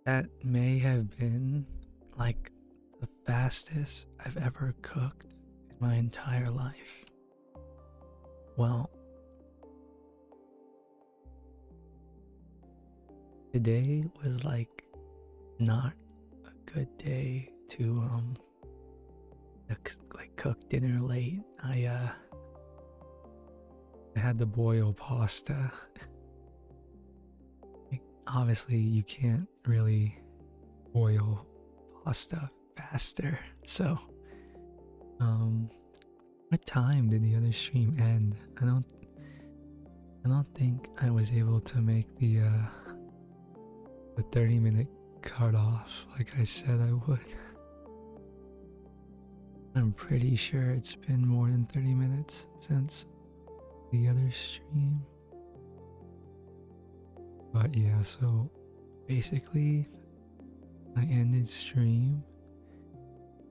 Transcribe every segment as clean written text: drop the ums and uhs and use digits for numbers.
That may have been like the fastest I've ever cooked in my entire life. Well, today was like not a good day to like cook dinner late. I had to boil pasta. Like, obviously you can't really boil pasta faster. So, um what time did the other stream end? I don't think I was able to make the 30-minute cutoff like I said I would. I'm pretty sure it's been more than 30 minutes since the other stream. But yeah, so basically I ended stream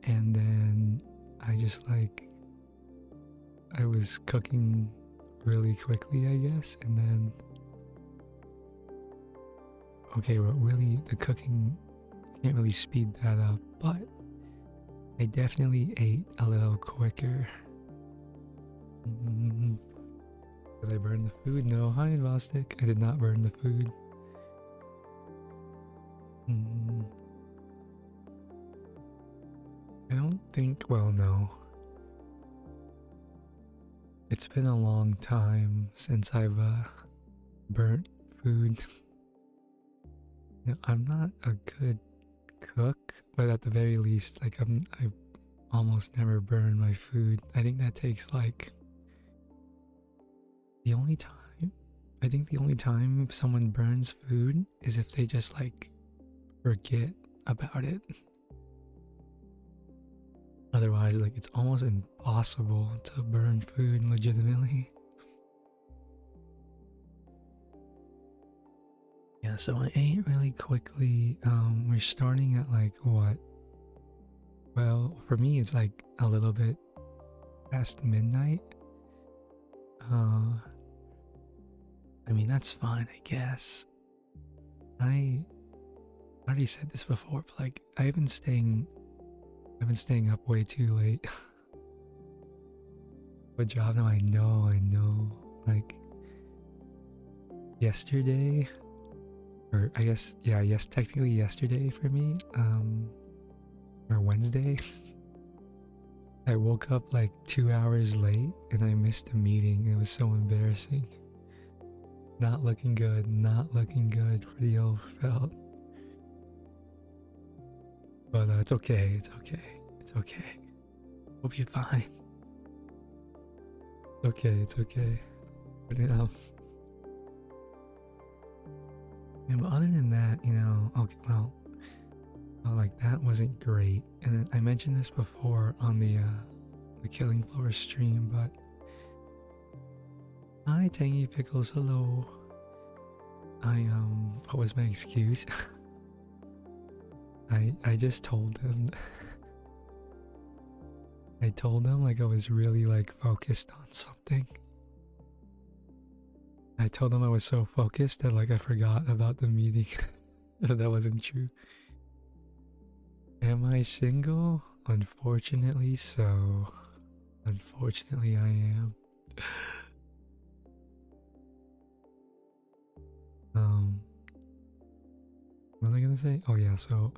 and then I just like I was cooking really quickly, I guess, and then okay, well, really the cooking can't really speed that up, but I definitely ate a little quicker. Did I burn the food? No. Hi, Vostik. I did not burn the food. I don't think, well, no. It's been a long time since I've burnt food. No, I'm not a good cook, but at the very least, like I almost never burn my food. I think that takes like the only time. I think the only time someone burns food is if they just like forget about it. Otherwise, like it's almost impossible to burn food legitimately. Yeah, so I ate really quickly. We're starting at like what? Well, for me, it's like a little bit past midnight. I mean, that's fine, I guess. I already said this before, but like I've been staying up way too late. What job now? I know. Like yesterday, or I guess yeah, yes, technically yesterday for me, or Wednesday. I woke up like 2 hours late and I missed a meeting. It was so embarrassing. Not looking good, not looking good for the old felt. But it's okay, it's okay, it's okay. We'll be fine. Okay, it's okay. But yeah, but other than that, okay, well, like that wasn't great. And I mentioned this before on the Killing Floor stream, but hi Tangy Pickles, hello. What was my excuse? I just told them I told them like I was really like focused on something. I told them I was so focused that like I forgot about the meeting. That wasn't true. Am I single? Unfortunately so. Unfortunately I am. What was I gonna say? Oh yeah, so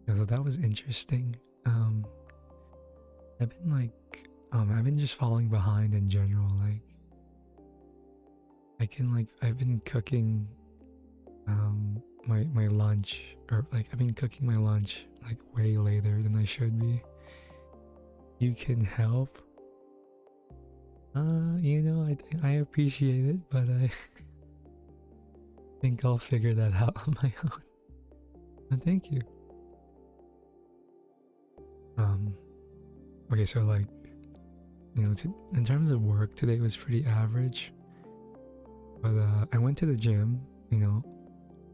that was interesting. I've been just falling behind in general. Like I've been cooking my lunch, or like I've been cooking my lunch like way later than I should be. You can help. I appreciate it, but I think I'll figure that out on my own. But thank you. Okay, so like, in terms of work, today was pretty average. But I went to the gym,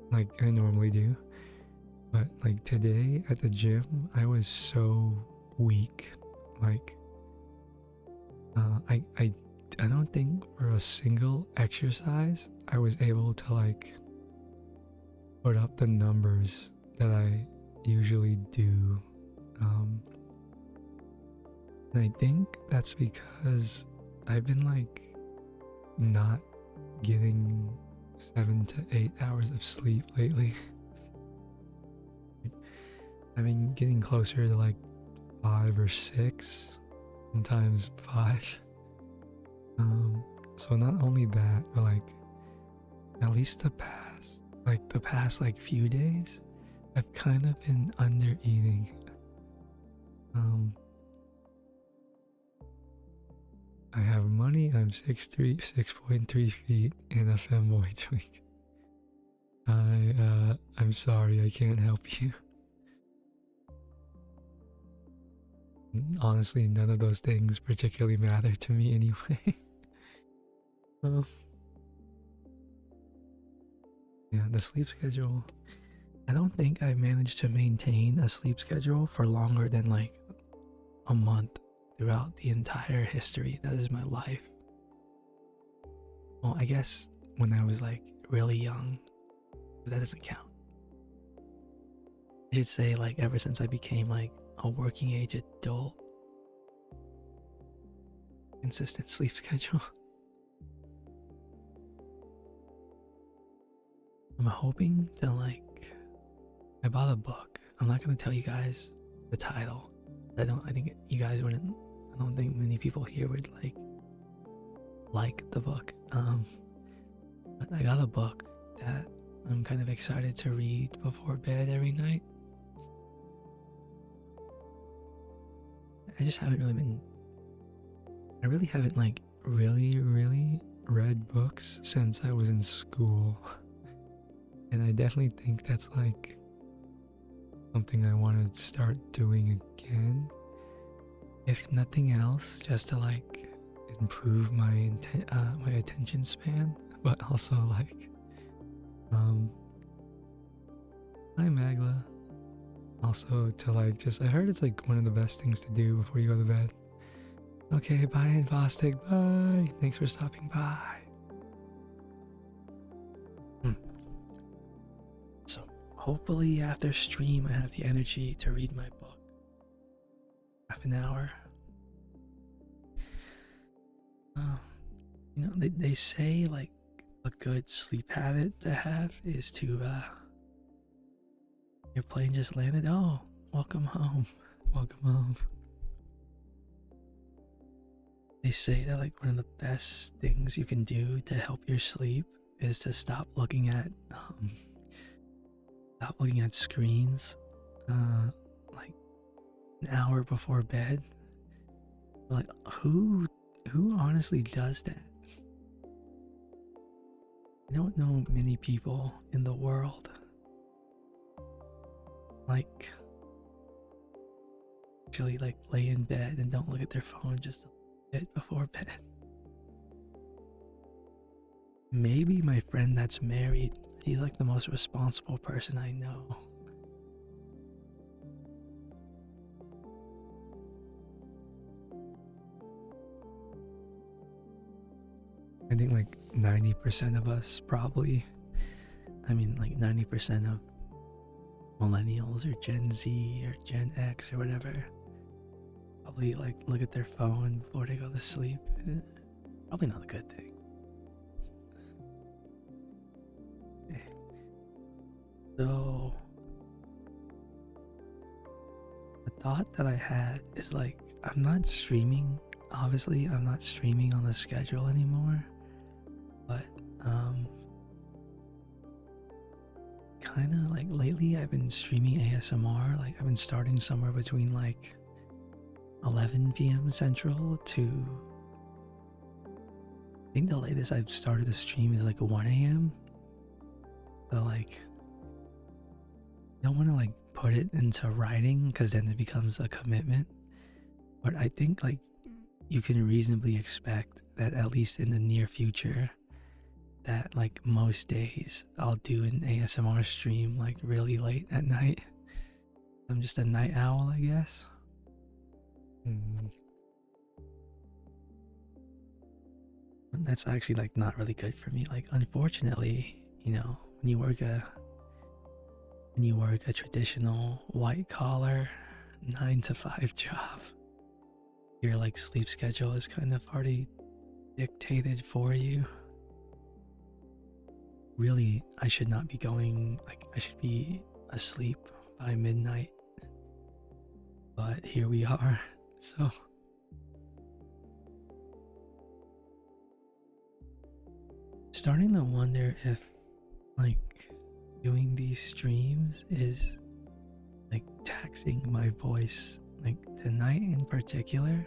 like I normally do. But like today at the gym, I was so weak. Like, I don't think for a single exercise I was able to like put up the numbers that I usually do. And I think that's because I've been like not getting 7 to 8 hours of sleep lately. I've been getting closer to like 5 or 6, sometimes 5. So not only that, but like at least the past like few days, I've kind of been under eating. I have money. I'm 6'3", 6.3 feet, and a femboy twink. I'm sorry, I can't help you. Honestly, none of those things particularly matter to me anyway. Yeah, the sleep schedule. I don't think I managed to maintain a sleep schedule for longer than like a month throughout the entire history that is my life. Well, I guess when I was like really young, but that doesn't count. I should say like ever since I became like a working age adult, consistent sleep schedule. I'm hoping to like, I bought a book. I'm not gonna tell you guys the title. I think you guys wouldn't, I don't think many people here would like the book. But I got a book that I'm kind of excited to read before bed every night. I really haven't like really read books since I was in school. And I definitely think that's like something I want to start doing again. If nothing else, just to like improve my my attention span, but also like, hi Magla. Also to like just, I heard it's like one of the best things to do before you go to bed. Okay, bye Vostik, bye. Thanks for stopping by. So hopefully after stream I have the energy to read my book. Half an hour. You know, they say like a good sleep habit to have is to your plane just landed. Oh, welcome home. Welcome home. They say that like one of the best things you can do to help your sleep is to stop looking at screens like an hour before bed. Like who honestly does that? I don't know many people in the world like actually like lay in bed and don't look at their phone just a bit before bed. Maybe my friend that's married, he's like the most responsible person I know. I think like 90% of us probably, I mean like 90% of millennials or Gen Z or Gen X or whatever probably like look at their phone before they go to sleep. Probably not a good thing. Okay. So the thought that I had is like, I'm not streaming, obviously I'm not streaming on the schedule anymore, but kind of like lately I've been streaming ASMR. Like I've been starting somewhere between like 11 p.m. Central to, I think the latest I've started to stream is like 1 a.m. So like, I don't want to like put it into writing because then it becomes a commitment. But I think like you can reasonably expect that at least in the near future, that like most days I'll do an ASMR stream like really late at night. I'm just a night owl, I guess. That's actually like not really good for me. Like unfortunately, you know, when you work a and you work a traditional white collar 9 to 5 job, your like sleep schedule is kind of already dictated for you. Really, I should not be going, like, I should be asleep by midnight. But here we are. So, starting to wonder if, like, doing these streams is, like, taxing my voice. Like, tonight in particular,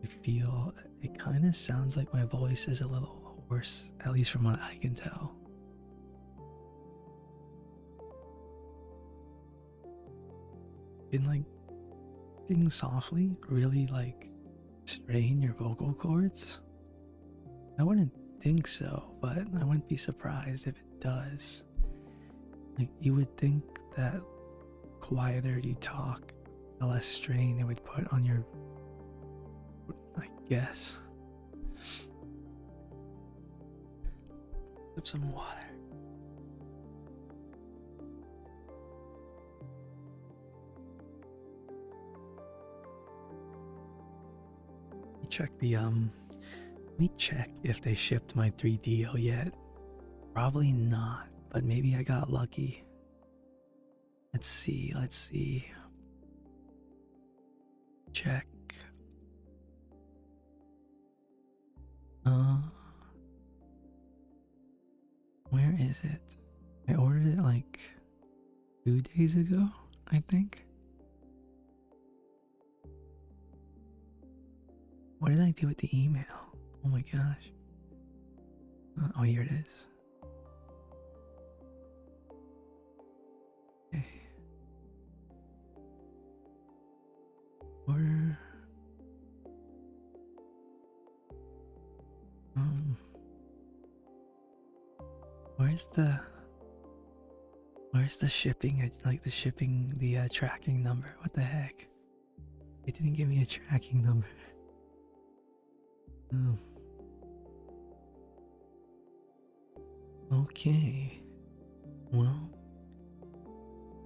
I feel it kind of sounds like my voice is a little hoarse, at least from what I can tell. Can, like, sing softly really, like, strain your vocal cords? I wouldn't think so, but I wouldn't be surprised if it does. Like, you would think that quieter you talk, the less strain it would put on your, I guess. Sip some water. Let me check if they shipped my 3DO yet. Probably not, but maybe I got lucky. Let's see. Check. Where is it? I ordered it like 2 days ago, I think. What did I do with the email? Oh my gosh. Oh, here it is. Okay. Order. Where's the shipping? Like the shipping, the tracking number. What the heck? It didn't give me a tracking number. Okay. Well,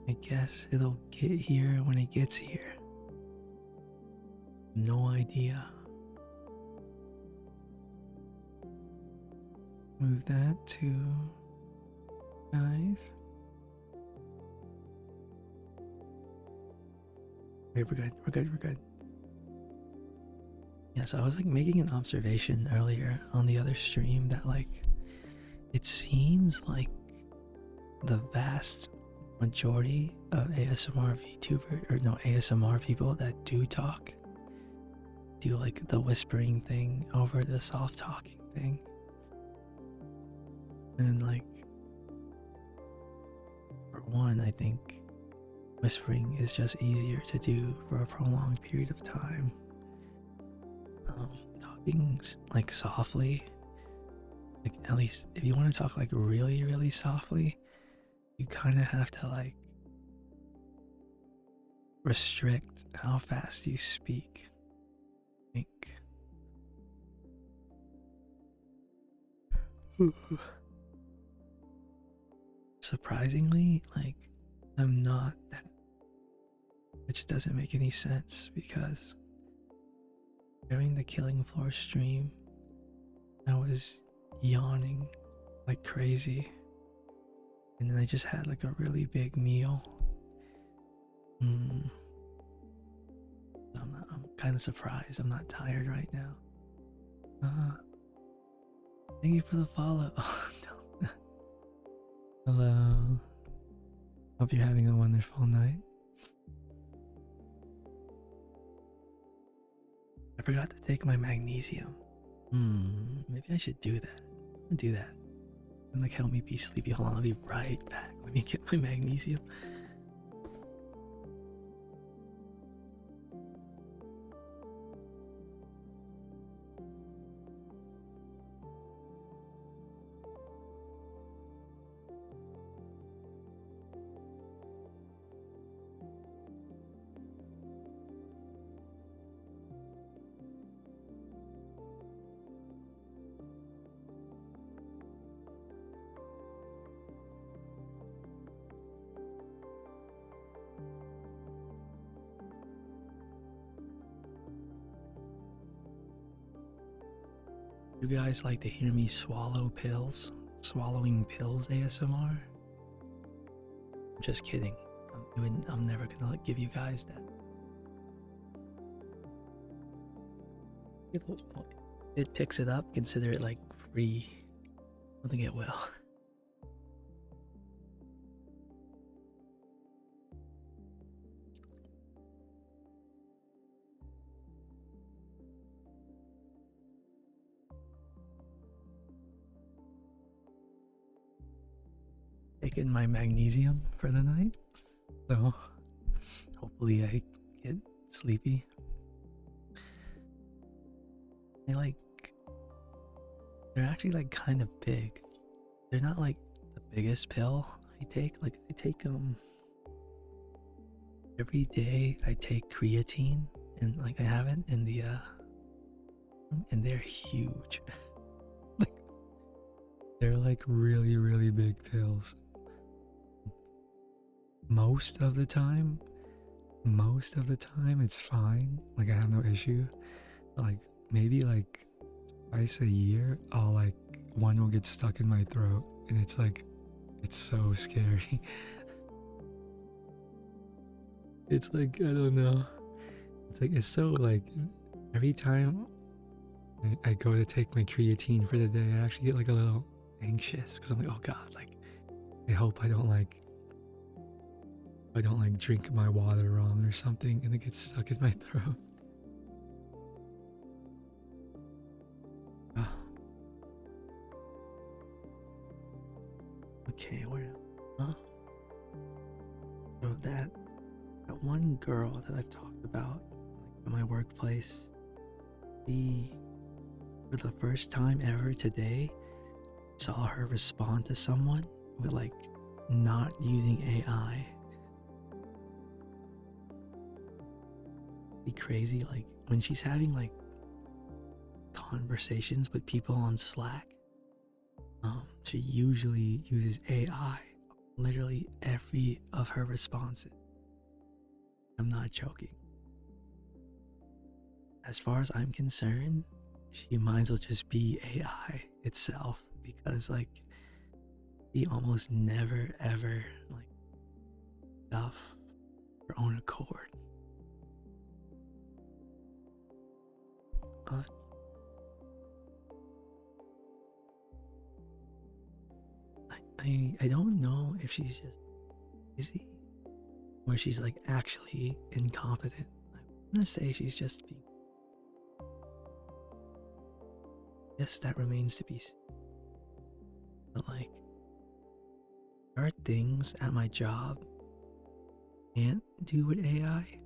I guess it'll get here when it gets here. No idea. Move that to 5. Okay, we're good. Yeah, so I was like making an observation earlier on the other stream that like it seems like the vast majority of ASMR VTuber or no ASMR people that do talk do like the whispering thing over the soft talking thing. And like for one, I think whispering is just easier to do for a prolonged period of time. Talking like softly, like at least if you want to talk like really softly, you kind of have to like restrict how fast you speak. I think. Surprisingly, like I'm not that, which doesn't make any sense because during the Killing Floor stream, I was yawning like crazy, and then I just had like a really big meal. I'm kind of surprised I'm not tired right now. Thank you for the follow. Hello. Hope you're having a wonderful night. I forgot to take my magnesium. Maybe I should do that. I'll do that. And like help me be sleepy. Hold on, I'll be right back. Let me get my magnesium. You guys like to hear me swallow pills? Swallowing pills ASMR? Just kidding. I'm never gonna give you guys that. If it picks it up, consider it like free. I don't think it will. Taking my magnesium for the night, so hopefully I get sleepy. They're actually like kind of big. They're not like the biggest pill I take. Like I take every day. I take creatine, and like I have it in the and they're huge. Like they're like really really big pills. Most of the time it's fine. Like I have no issue. But like maybe like twice a year, I'll like one will get stuck in my throat, and it's like it's so scary. It's like I don't know. It's like it's so like every time I go to take my creatine for the day, I actually get like a little anxious because I'm like, oh god, like I hope I don't like drink my water wrong or something and it gets stuck in my throat. Oh. Okay, where? Huh? So that one girl that I've talked about, like at my workplace, for the first time ever today, saw her respond to someone with like not using AI. Be crazy, like when she's having like conversations with people on Slack, she usually uses AI literally every of her responses. I'm not joking. As far as I'm concerned, she might as well just be AI itself, because like she almost never ever like stuff her own accord. I don't know if she's just busy or she's like actually incompetent. I'm gonna say she's just being. Yes, that remains to be seen. But like, there are things at my job I can't do with AI.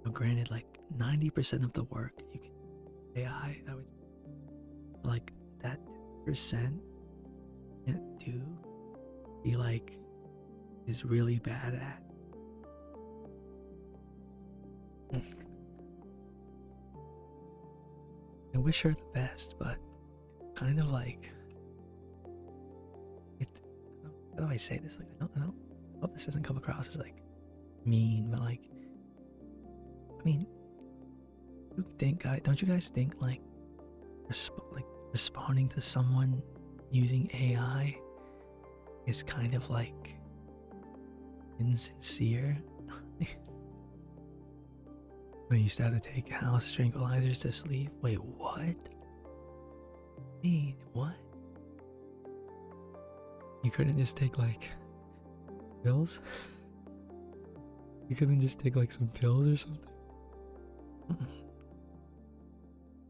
Now, granted, like 90% of the work you can do with AI. I would like that 10% can't do. Be like is really bad at. I wish her the best, but kind of like it. How do I say this? Like I hope this doesn't come across as like mean, but like I mean, don't you guys think like responding to someone using AI is kind of like insincere? I used to have to take house tranquilizers to sleep. Wait, what? Wait, what? You couldn't just take like pills? You couldn't just take like some pills or something?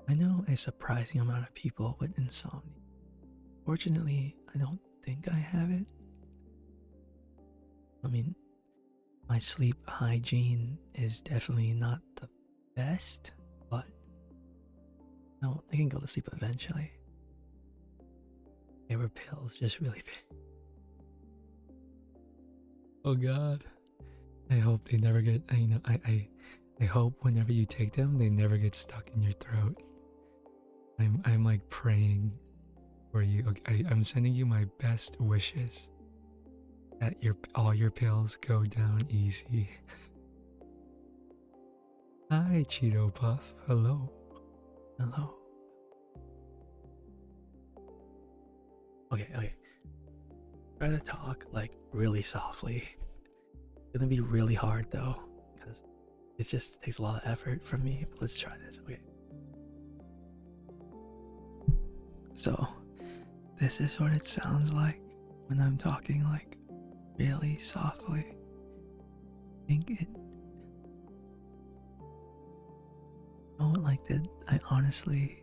I know a surprising amount of people with insomnia. Fortunately, I don't think I have it. I mean, my sleep hygiene is definitely not the best, but no, I can go to sleep eventually. They were pills, just really big. Oh god. I hope they never get, I hope whenever you take them, they never get stuck in your throat. I'm like praying for you. Okay, I'm sending you my best wishes that all your pills go down easy. Hi, Cheeto Puff. Hello. Hello. Okay. Try to talk like really softly. It's gonna be really hard though, because it just takes a lot of effort from me. But let's try this. Okay. So, this is what it sounds like when I'm talking like really softly. I think it. I don't like to. I honestly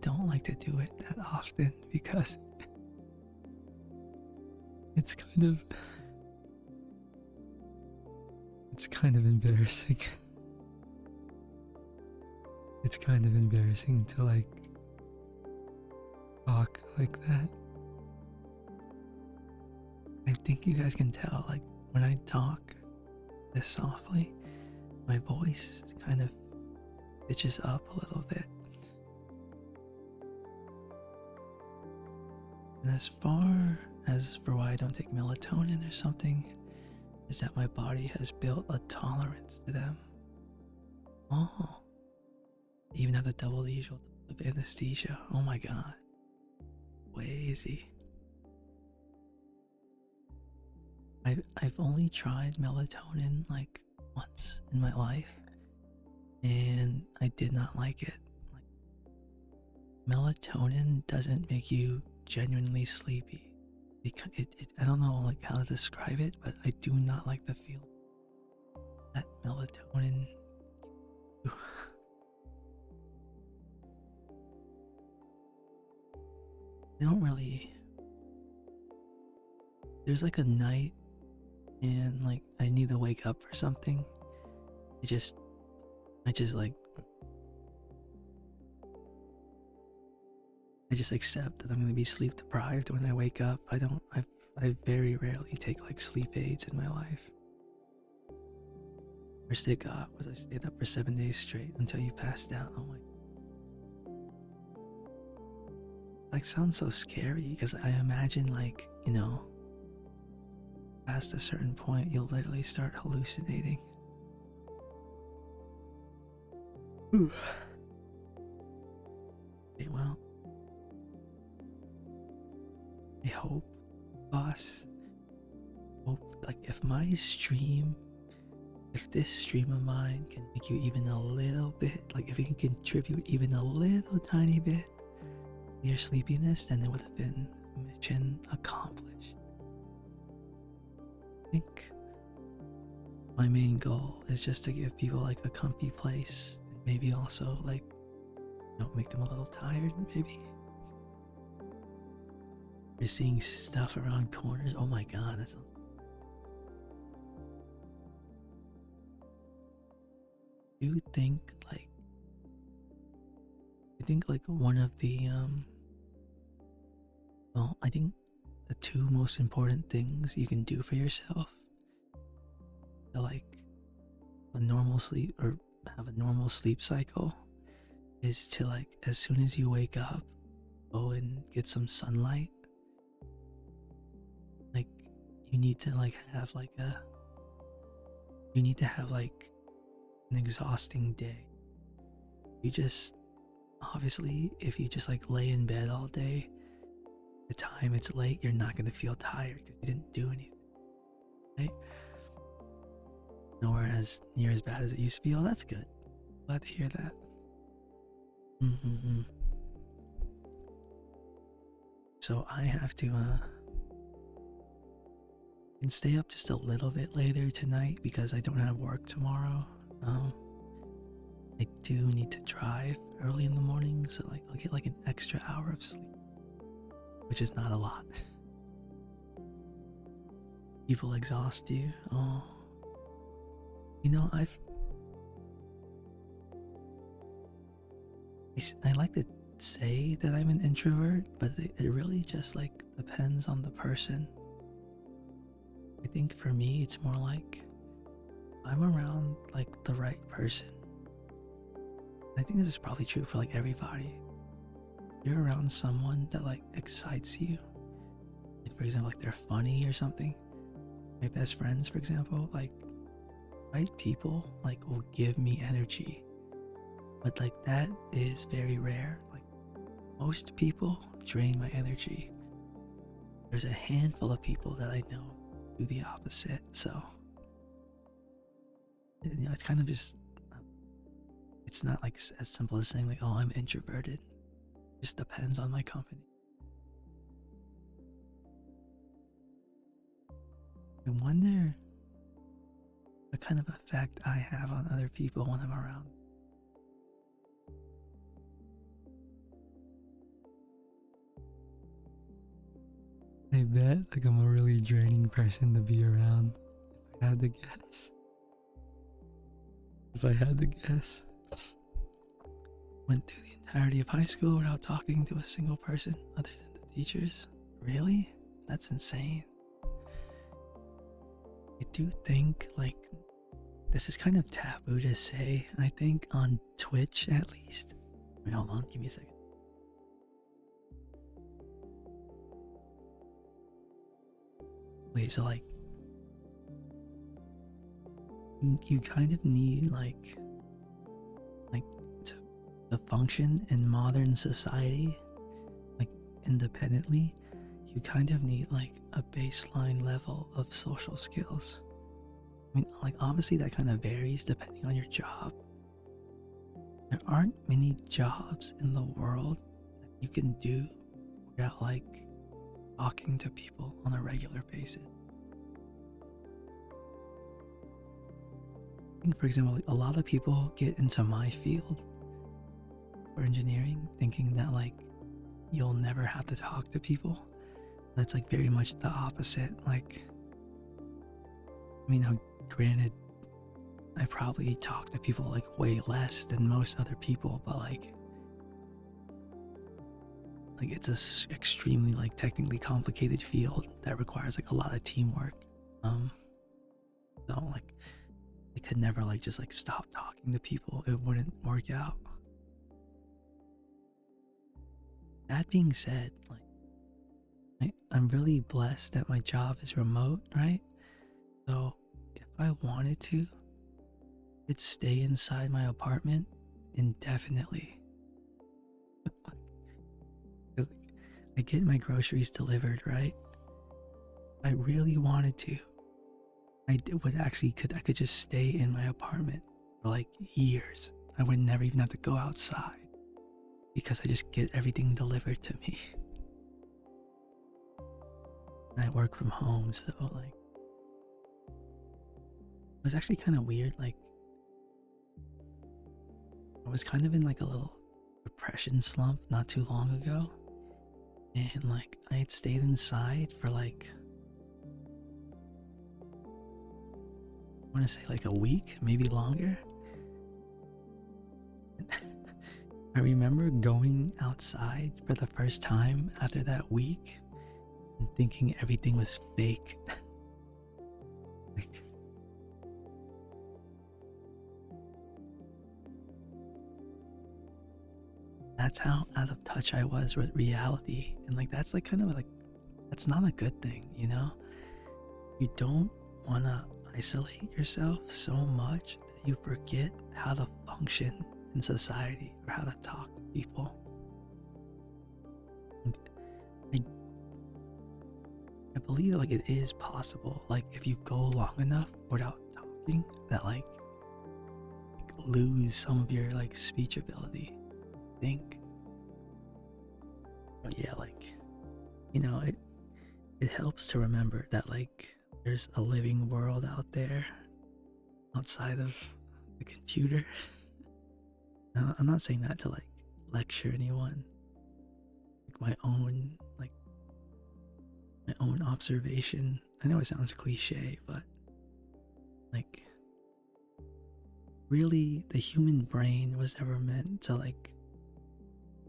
don't like to do it that often because it's kind of embarrassing. It's kind of embarrassing to like talk like that. I think you guys can tell, like, when I talk this softly, my voice kind of pitches up a little bit. And as far as for why I don't take melatonin or something, is that my body has built a tolerance to them. Oh, I even have the double the usual of anesthesia. Oh my god. Crazy. I've only tried melatonin like once in my life, and I did not like it. Like, melatonin doesn't make you genuinely sleepy. I don't know like how to describe it, but I do not like the feel that melatonin. I don't really. There's like a night, and like I need to wake up for something. I just like I just accept that I'm gonna be sleep deprived when I wake up. I very rarely take like sleep aids in my life. First they got was I stayed up for 7 days straight until you passed out. I'm like, like sounds so scary because I imagine like, past a certain point you'll literally start hallucinating. Okay, well, I hope, boss, like if this stream of mine can make you even a little bit, like if it can contribute even a little tiny bit to your sleepiness, then it would have been mission accomplished. I think my main goal is just to give people like a comfy place, and maybe also like, make them a little tired, maybe. You're seeing stuff around corners. Oh my god, that sounds. Do you think like? I think like one of the Well, I think the two most important things you can do for yourself to like a normal sleep or have a normal sleep cycle is to like as soon as you wake up, go and get some sunlight. Like you need to have an exhausting day. You just obviously if you just like lay in bed all day, the time it's late, you're not gonna feel tired because you didn't do anything, right? Nowhere as near as bad as it used to be. Oh, that's good. Glad to hear that. So I have to can stay up just a little bit later tonight because I don't have work tomorrow. I do need to drive early in the morning, so like I'll get like an extra hour of sleep, which is not a lot. People exhaust you. Oh, I like to say that I'm an introvert, but it really just like depends on the person. I think for me, it's more like I'm around like the right person. I think this is probably true for like everybody. You're around someone that like excites you. Like for example, like they're funny or something. My best friends, for example, like right people like will give me energy. But like that is very rare. Like most people drain my energy. There's a handful of people that I know do the opposite. So, it's kind of just, it's not like as simple as saying like, oh, I'm introverted. It just depends on my company. I wonder the kind of effect I have on other people when I'm around. I bet like I'm a really draining person to be around. If I had to guess. If I had to guess. Went through the entirety of high school without talking to a single person other than the teachers. Really? That's insane. I do think like this is kind of taboo to say. I think on Twitch at least. Wait, hold on, give me a second. Wait, so like you kind of need like to function in modern society, like independently, you kind of need like a baseline level of social skills. I mean, like obviously that kind of varies depending on your job. There aren't many jobs in the world that you can do without like talking to people on a regular basis. I think, for example, like a lot of people get into my field for engineering thinking that like you'll never have to talk to people. That's like very much the opposite. Like, I mean, now, granted, I probably talk to people like way less than most other people, but like it's a extremely like technically complicated field that requires like a lot of teamwork. So like I could never like just like stop talking to people. It wouldn't work out. That being said, like I'm really blessed that my job is remote, right? So if I wanted to, I'd stay inside my apartment indefinitely. I get my groceries delivered, right? If I really wanted to, I could just stay in my apartment for like years. I would never even have to go outside because I just get everything delivered to me. And I work from home, so like it was actually kind of weird. Like I was kind of in like a little depression slump not too long ago. And like I had stayed inside for like I want to say like a week, maybe longer. I remember going outside for the first time after that week and thinking everything was fake. Like, that's how out of touch I was with reality. And like that's like kind of like that's not a good thing, you know? You don't want to isolate yourself so much that you forget how to function in society or how to talk to people. I believe like it is possible, like if you go long enough without talking, that like lose some of your like speech ability. I think. But yeah, like you know, it helps to remember that like there's a living world out there outside of the computer. Now, I'm not saying that to like lecture anyone. Like my own observation. I know it sounds cliche, but like really the human brain was never meant to like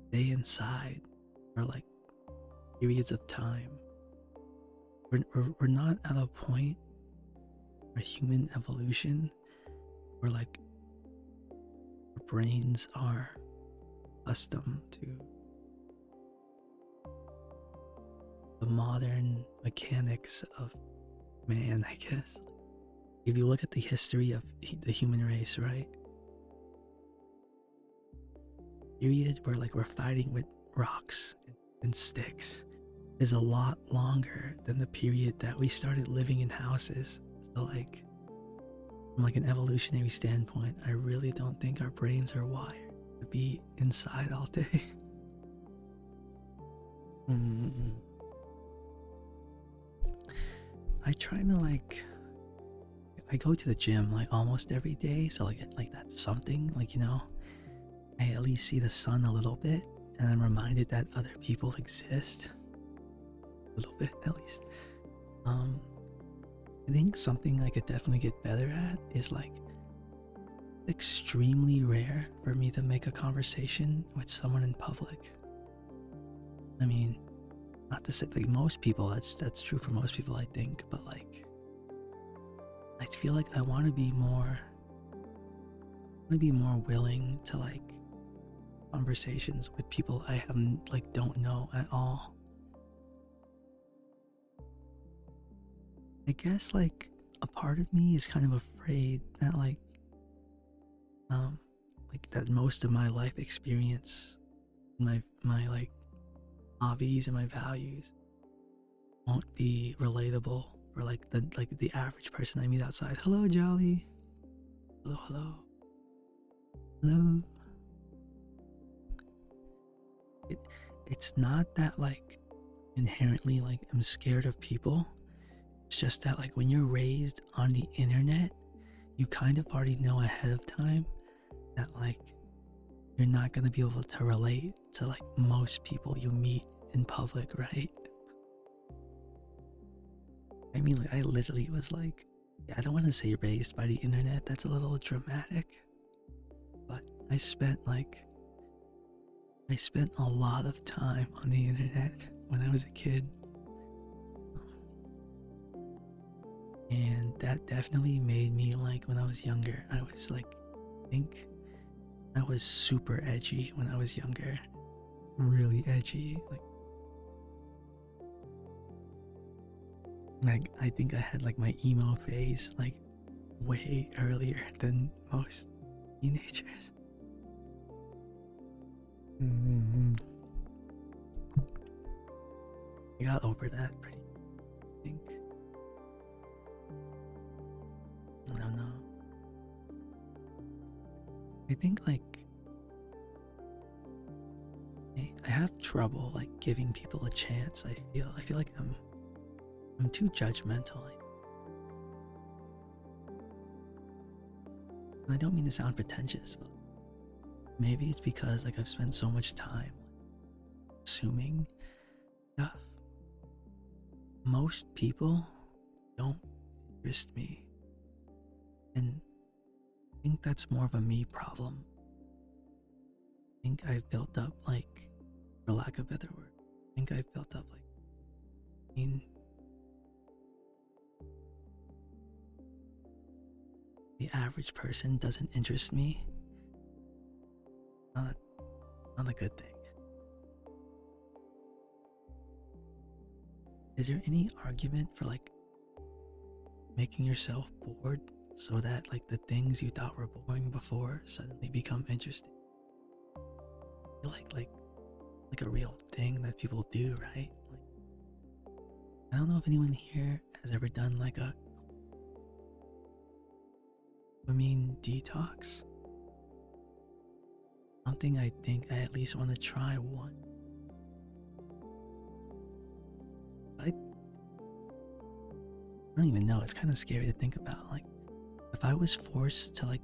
stay inside for like periods of time. We're not at a point where human evolution where like our brains are accustomed to the modern mechanics of man, I guess. If you look at the history of the human race, right? Period where like we're fighting with rocks and sticks is a lot longer than the period that we started living in houses. So like from like an evolutionary standpoint, I really don't think our brains are wired to be inside all day. I try to like I go to the gym like almost every day, so like that's something, like, you know, I at least see the sun a little bit and I'm reminded that other people exist. A little bit at least. I think something I could definitely get better at is like extremely rare for me to make a conversation with someone in public. I mean, not to say like most people, that's true for most people I think, but like I feel like I want to be more willing to like conversations with people I haven't like don't know at all. I guess like a part of me is kind of afraid that like that most of my life experience, my like hobbies and my values won't be relatable for like the average person I meet outside. Hello, Jolly. Hello, hello. Hello. It's not that like inherently like I'm scared of people. It's just that like when you're raised on the internet, you kind of already know ahead of time that like you're not gonna be able to relate to like most people you meet in public, right? I mean, like I literally was like, yeah, I don't want to say raised by the internet. That's a little dramatic, but I spent a lot of time on the internet when I was a kid. And that definitely made me like when I was younger. I was like, I think I was super edgy when I was younger. Really edgy. Like I think I had like my emo phase like way earlier than most teenagers. I got over that pretty, I think. I don't know. I think like I have trouble like giving people a chance. I feel like I'm too judgmental. And I don't mean to sound pretentious, but maybe it's because like I've spent so much time assuming stuff. Most people don't interest me. And I think that's more of a me problem. I think I've built up like, for lack of a better word, I think I've built up like, the average person doesn't interest me. Not a good thing. Is there any argument for like making yourself bored so that like the things you thought were boring before suddenly become interesting? I feel like a real thing that people do, right? Like, I don't know if anyone here has ever done like a detox. Something I think I at least want to try one. I don't even know. It's kind of scary to think about. Like, if I was forced to like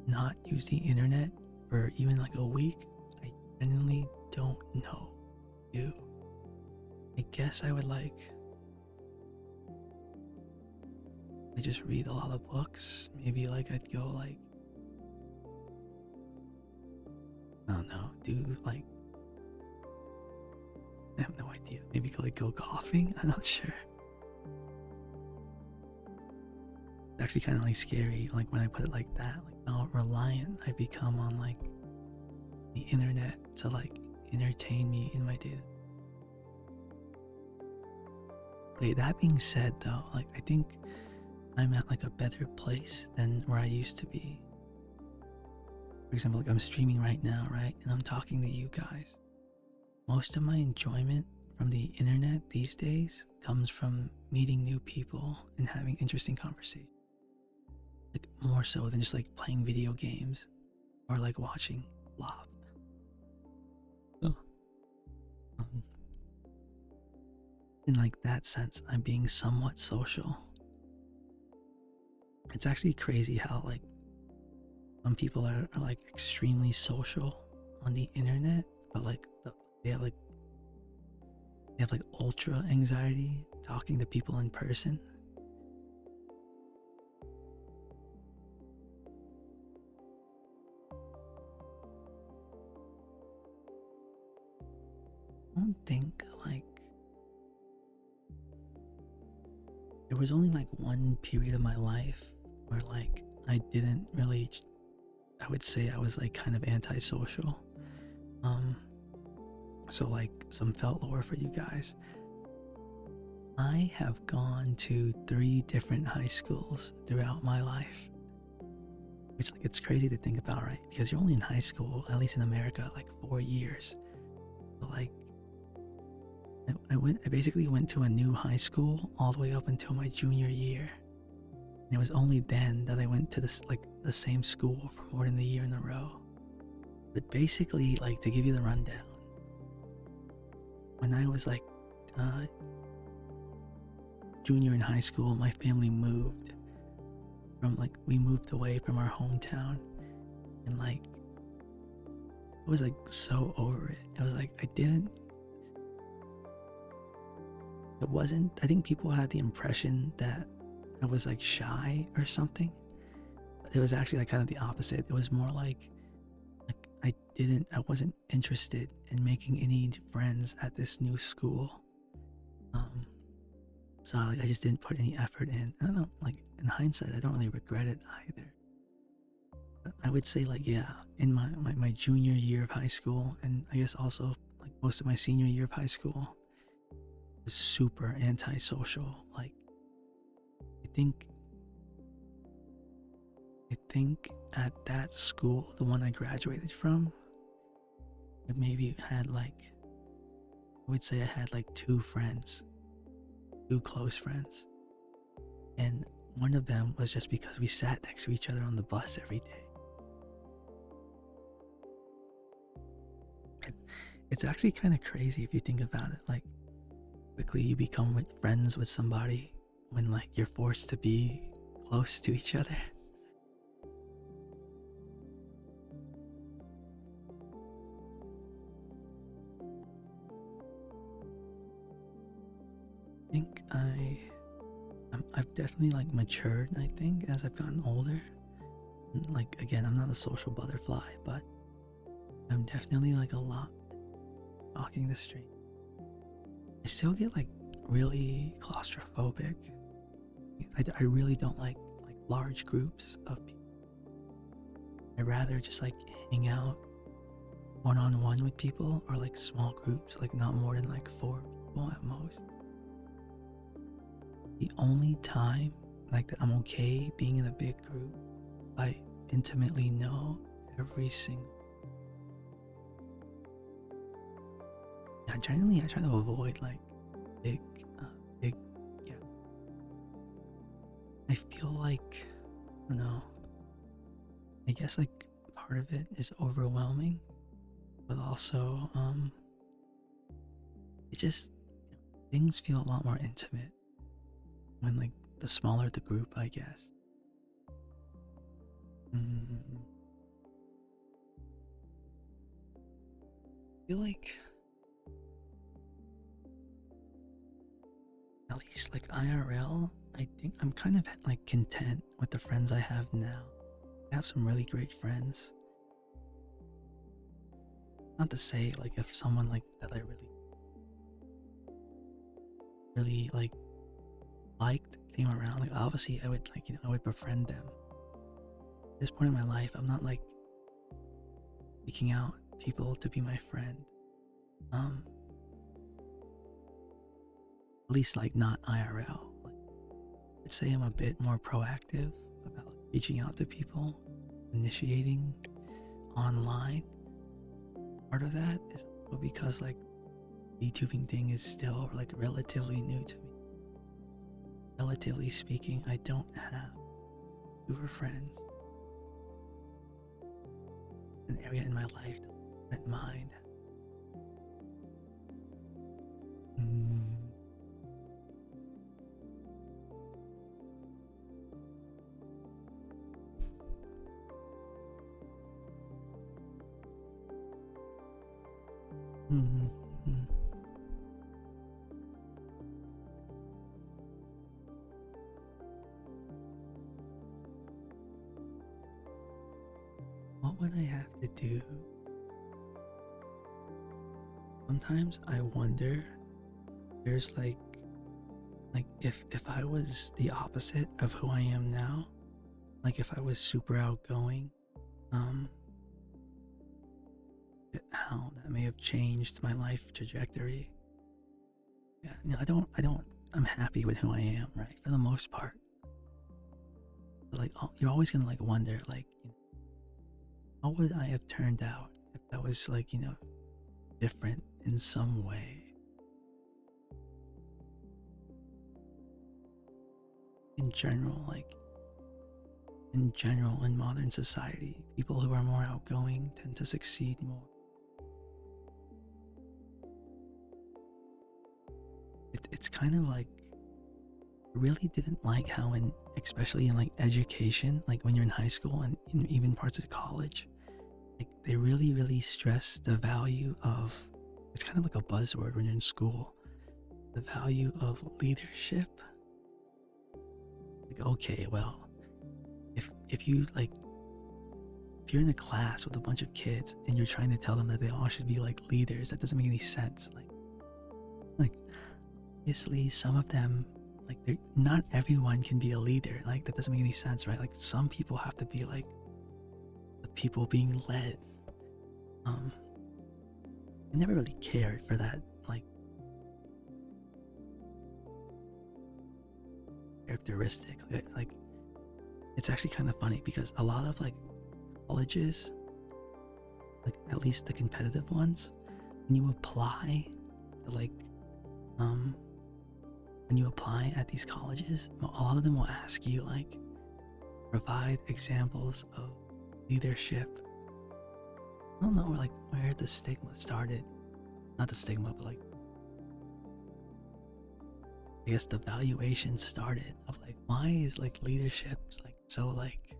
not use the internet for even like a week, I genuinely don't know. I guess I would like. I just read a lot of books. Maybe like I'd go like, I don't know, do like, I have no idea. Maybe like go golfing. I'm not sure. It's actually kind of like scary, like when I put it like that, like how reliant I become on like the internet to like entertain me in my day. Okay, that being said though, like I think I'm at like a better place than where I used to be. For example, like I'm streaming right now, right? And I'm talking to you guys. most of my enjoyment from the internet these days comes from meeting new people and having interesting conversations. Like more so than just like playing video games or like watching Blob. So, um, in like that sense, I'm being somewhat social. It's actually crazy how like some people are like extremely social on the internet, but like they have like ultra anxiety talking to people in person. I don't think like there was only like one period of my life where like I didn't really, I would say I was like kind of antisocial. Um so like some felt lore for you guys. I have gone to 3 different high schools throughout my life. Which like it's crazy to think about, right? Because you're only in high school, at least in America, like 4 years. But like I basically went to a new high school all the way up until my junior year. And it was only then that I went to this like the same school for more than a year in a row. But basically, like to give you the rundown, when I was like junior in high school, my family moved from like we moved away from our hometown, and like I was like so over it. It was like I think people had the impression that I was like shy or something. But it was actually like kind of the opposite. It was more like I wasn't interested in making any friends at this new school. So like I just didn't put any effort in. I don't know, like in hindsight, I don't really regret it either. But I would say like yeah, in my junior year of high school, and I guess also like most of my senior year of high school, was super antisocial. Like I think at that school, the one I graduated from, I maybe had like I would say I had like 2 friends, 2 close friends. And one of them was just because we sat next to each other on the bus every day. And it's actually kind of crazy if you think about it. Like, quickly you become friends with somebody when like you're forced to be close to each other. I think I've definitely like matured, I think, as I've gotten older. And, like again, I'm not a social butterfly, but I'm definitely like a lot talking to strangers. I still get like really claustrophobic. I really don't like large groups of people. I rather just like hang out one-on-one with people, or like small groups, like not more than like 4 people at most. The only time like that I'm okay being in a big group, I intimately know every single. Yeah, generally I try to avoid like big, big. Yeah. I feel like, I don't know. I guess like part of it is overwhelming, but also it just things feel a lot more intimate when like the smaller the group, I guess. I feel like at least like IRL, I think I'm kind of like content with the friends I have now. I have some really great friends. Not to say like if someone like that I really like liked came around, like obviously I would like I would befriend them. At this point in my life, I'm not like seeking out people to be my friend. At least like not IRL. Like, I'd say I'm a bit more proactive about like, reaching out to people, initiating online. Part of that is because like VTubing thing is still like relatively new to me. Relatively speaking, I don't have vtuber friends. An area in my life that I wouldn't mind. Mm. Mm-hmm. What would I have to do? Sometimes I wonder, there's like if I was the opposite of who I am now, like if I was super outgoing, um how that may have changed my life trajectory. Yeah, I'm happy with who I am, right? For the most part. But like, you're always gonna like wonder, like, how would I have turned out if that was like, different in some way? In general, in modern society, people who are more outgoing tend to succeed more. It's kind of like, I really didn't like how especially in like education, like when you're in high school and in even parts of college, like they really stress the value of, it's kind of like a buzzword when you're in school, the value of leadership. Like, okay, well, if you like, if you're in a class with a bunch of kids and you're trying to tell them that they all should be like leaders, that doesn't make any sense. Like obviously some of them, like, not everyone can be a leader. Like that doesn't make any sense, right? Like some people have to be like the people being led. I never really cared for that, like, characteristic. Like it's actually kind of funny because a lot of like colleges, like at least the competitive ones, when you apply to like when you apply at these colleges, a lot of them will ask you like, provide examples of leadership. I don't know like where the stigma started. Not the stigma, but like, I guess the valuation started of like, why is like leadership like so like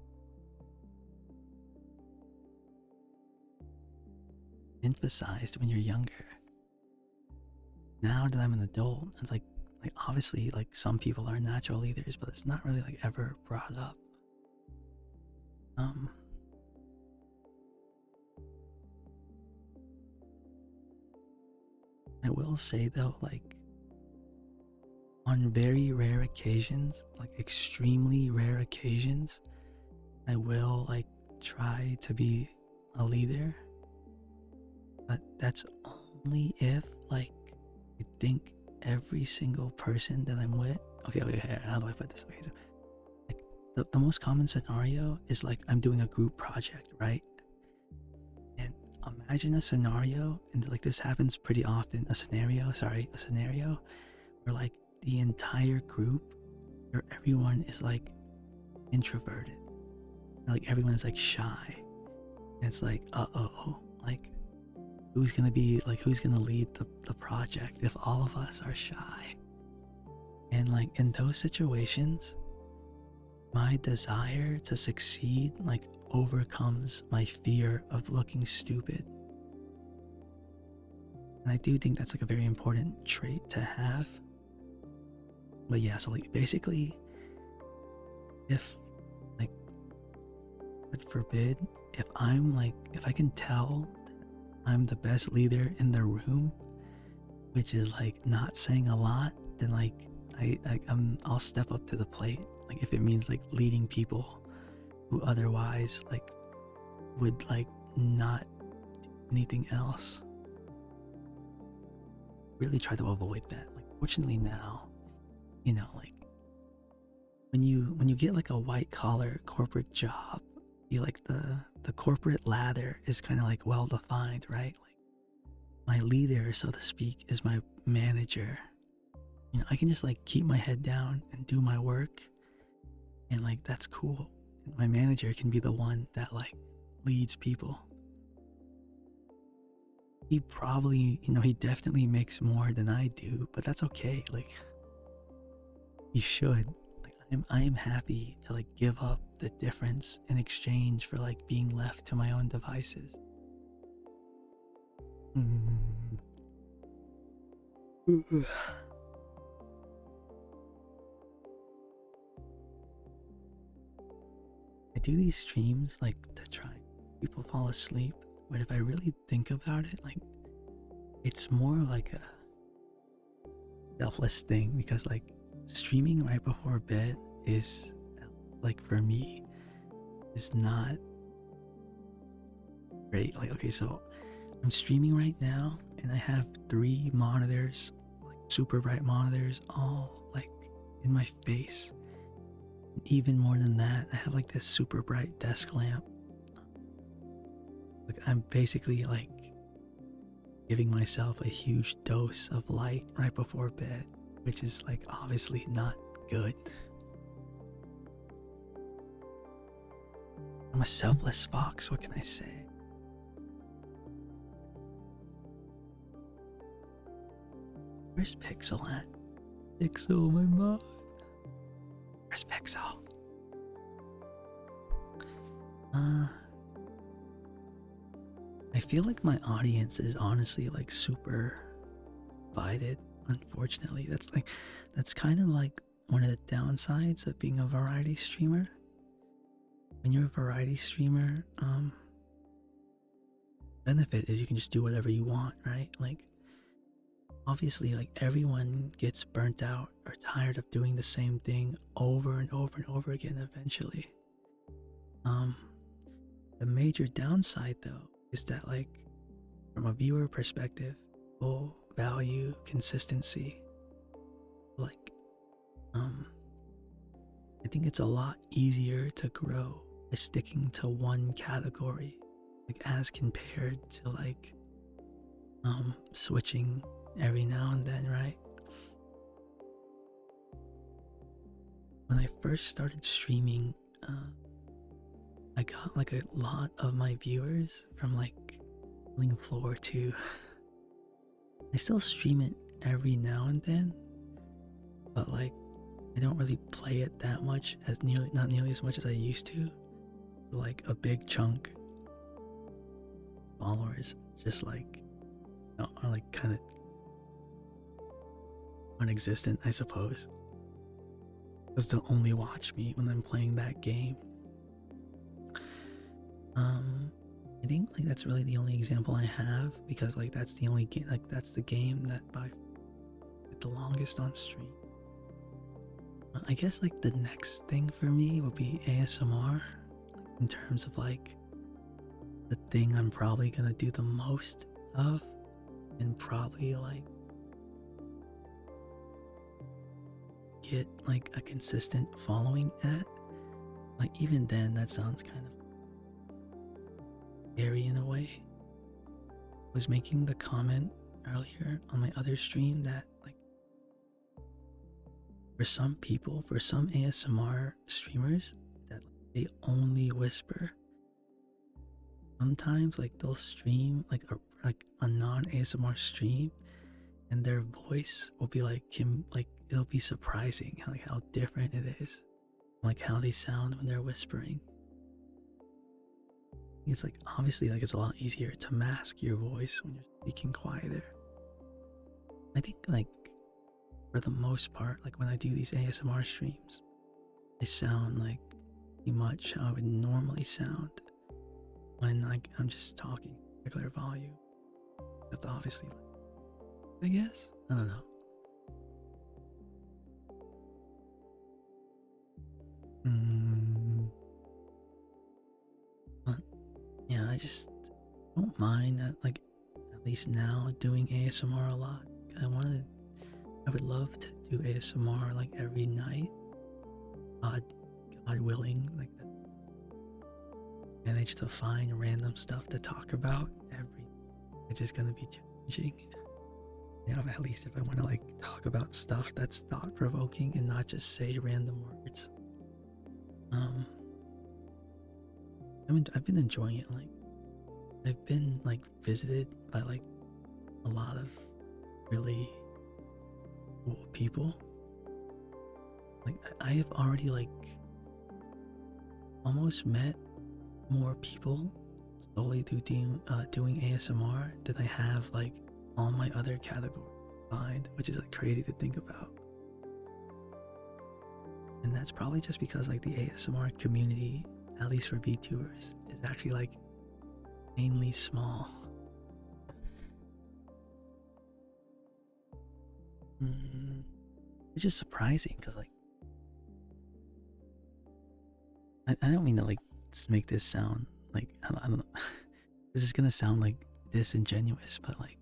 emphasized when you're younger? Now that I'm an adult, it's like obviously like some people are natural leaders, but it's not really like ever brought up. I will say though, like on very rare occasions, like extremely rare occasions, I will like try to be a leader, but that's only if like I think every single person that I'm with, okay, how do I put this? Okay, so like the most common scenario is like I'm doing a group project, right? And imagine a scenario, and like this happens pretty often, a scenario where like the entire group or everyone is like introverted, like everyone is like shy, and it's like, like who's gonna lead the project if all of us are shy? And like in those situations, my desire to succeed like overcomes my fear of looking stupid. And I do think that's like a very important trait to have. But yeah, so like basically, if like, God forbid, if I can tell I'm the best leader in the room, which is like not saying a lot, then like I'll step up to the plate. Like if it means like leading people who otherwise like would like not do anything else. Really try to avoid that. Like fortunately now, like when you get like a white collar corporate job, you like the corporate ladder is kind of like well defined, right? Like my leader, so to speak, is my manager. You know, I can just like keep my head down and do my work, and like that's cool. And my manager can be the one that like leads people. He probably, you know, he definitely makes more than I do, but that's okay. Like he should. Like I am happy to like give up the difference in exchange for like being left to my own devices. I do these streams like to try people fall asleep, but if I really think about it, like it's more like a selfless thing because like streaming right before bed is like for me is not great. Like okay, so I'm streaming right now and I have 3 monitors, like super bright monitors, all like in my face. And even more than that, I have like this super bright desk lamp. Like I'm basically like giving myself a huge dose of light right before bed, which is like obviously not good. I'm a selfless fox, what can I say? Where's Pixel at? Pixel, my mom. Where's Pixel? I feel like my audience is honestly like super divided, unfortunately. That's kind of like one of the downsides of being a variety streamer. When you're a variety streamer, benefit is you can just do whatever you want, right? Like obviously like everyone gets burnt out or tired of doing the same thing over and over and over again eventually. The major downside though is that like from a viewer perspective, people value consistency. Like I think it's a lot easier to grow by sticking to one category, like as compared to like switching every now and then, right? When I first started streaming, I got like a lot of my viewers from like Killing Floor 2. I still stream it every now and then, but like I don't really play it that much, not nearly as much as I used to. So, like a big chunk followers just like are like kind of non-existent, I suppose, because they'll only watch me when I'm playing that game. I think like that's really the only example I have, because like that's the only game, like that's the game that by the longest on stream. I guess like the next thing for me would be ASMR, in terms of like the thing I'm probably gonna do the most of, and probably like get like a consistent following at. Like even then that sounds kind of scary in a way. I was making the comment earlier on my other stream that like for some people, for some ASMR streamers, that they only whisper. Sometimes like they'll stream like a non-ASMR stream and their voice will be like it'll be surprising like how different it is, like how they sound when they're whispering. It's like obviously like it's a lot easier to mask your voice when you're speaking quieter. I think like for the most part, like when I do these ASMR streams, I sound like pretty much how I would normally sound when like I'm just talking regular volume. Except obviously, I guess, I don't know. But yeah, I just don't mind that, like at least now doing ASMR a lot. I would love to do ASMR like every night. God willing, like manage to find random stuff to talk about every. It's just gonna be engaging. Yeah, at least if I want to like talk about stuff that's thought provoking and not just say random words. Um, I've been enjoying it. Like I've been like visited by like a lot of really cool people. Like I have already like almost met more people solely doing ASMR than I have like all my other categories combined, which is like crazy to think about. And that's probably just because like the ASMR community, at least for VTubers, is actually like mainly small. Which is surprising because like I don't mean to like make this sound like I don't know. This is gonna sound like disingenuous, but like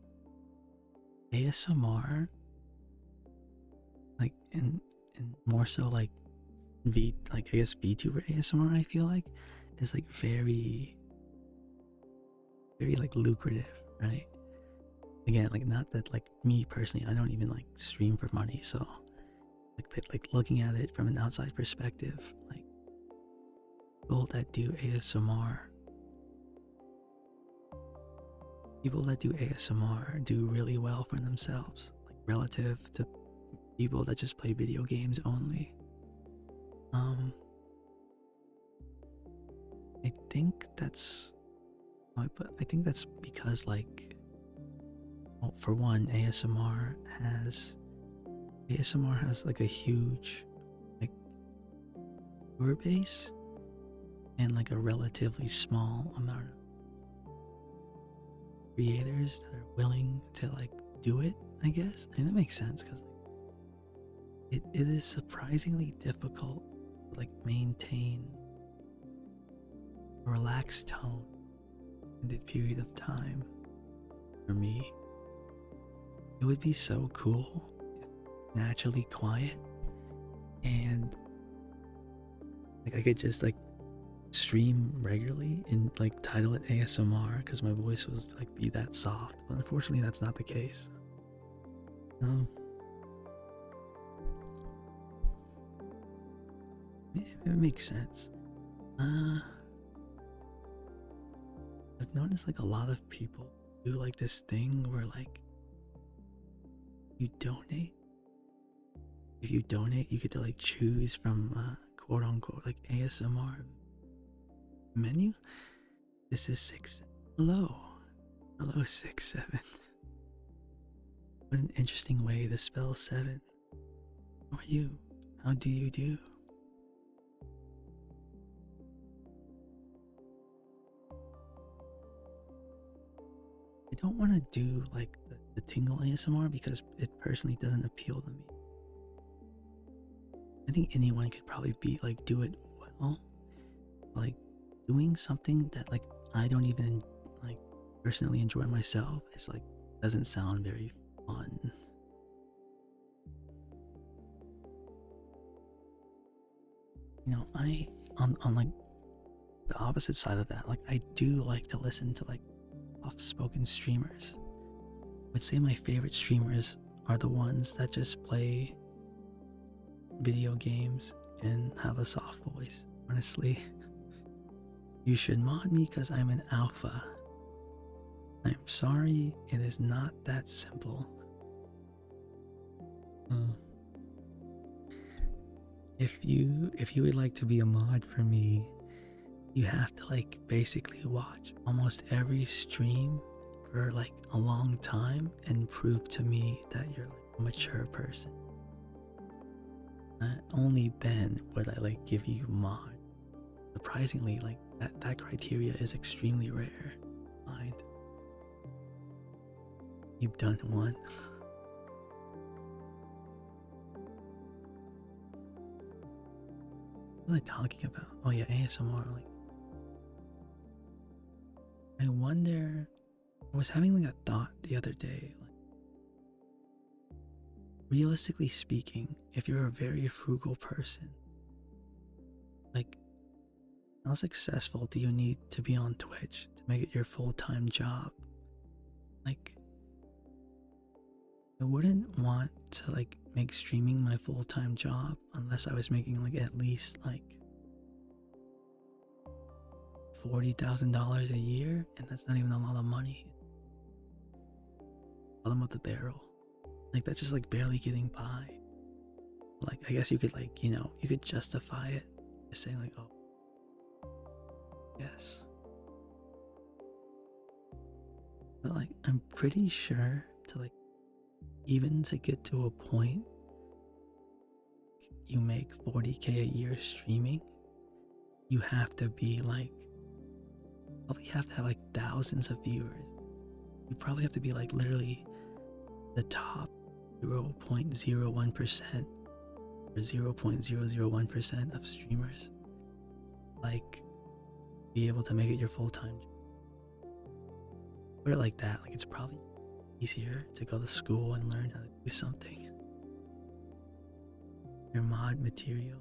ASMR, like and more so like I guess VTuber ASMR, I feel like is like very like lucrative, right? Again, like not that like me personally, I don't even like stream for money, so like looking at it from an outside perspective, like people that do ASMR do really well for themselves, like relative to people that just play video games only. I think that's I think that's because like, well, for one, ASMR has like a huge like viewer base and like a relatively small amount of creators that are willing to like do it, I guess. And that makes sense because like, it is surprisingly difficult to like maintain a relaxed tone in a period of time. For me, it would be so cool if naturally quiet and like I could just like stream regularly and like title it ASMR because my voice was like be that soft, but unfortunately that's not the case. It makes sense. I've noticed like a lot of people do like this thing where like you donate. If you donate, you get to like choose from quote unquote like ASMR menu. This is 6. Hello. Hello, 6-7. What an interesting way to spell 7. How are you? How do you do? I don't want to do like the tingle ASMR because it personally doesn't appeal to me. I think anyone could probably do it well. Like doing something that like I don't even like personally enjoy myself is like doesn't sound very fun. You know, I on like the opposite side of that, like I do like to listen to like soft-spoken streamers. I would say my favorite streamers are the ones that just play video games and have a soft voice. Honestly, you should mod me because I'm an alpha. I'm sorry, it is not that simple. If you would like to be a mod for me, you have to like basically watch almost every stream for like a long time and prove to me that you're like a mature person. Only then would I like give you mod. Surprisingly, like that criteria is extremely rare. Mind. You've done one. What was I talking about? Oh yeah, ASMR. Like, I wonder. I was having like a thought the other day. Like, realistically speaking, if you're a very frugal person, like, how successful do you need to be on Twitch to make it your full-time job? Like, I wouldn't want to like make streaming my full-time job unless I was making like at least like $40,000 a year, and that's not even a lot of money. Bottom of the barrel. Like that's just like barely getting by. Like I guess you could like, you could justify it by saying like, oh yes. But like I'm pretty sure to like even to get to a point you make 40K a year streaming, you have to be like, probably have to have like thousands of viewers. You probably have to be like literally the top 0.01% or 0.001% of streamers like be able to make it your full-time job. Put it like that, like it's probably easier to go to school and learn how to do something. Your mod material.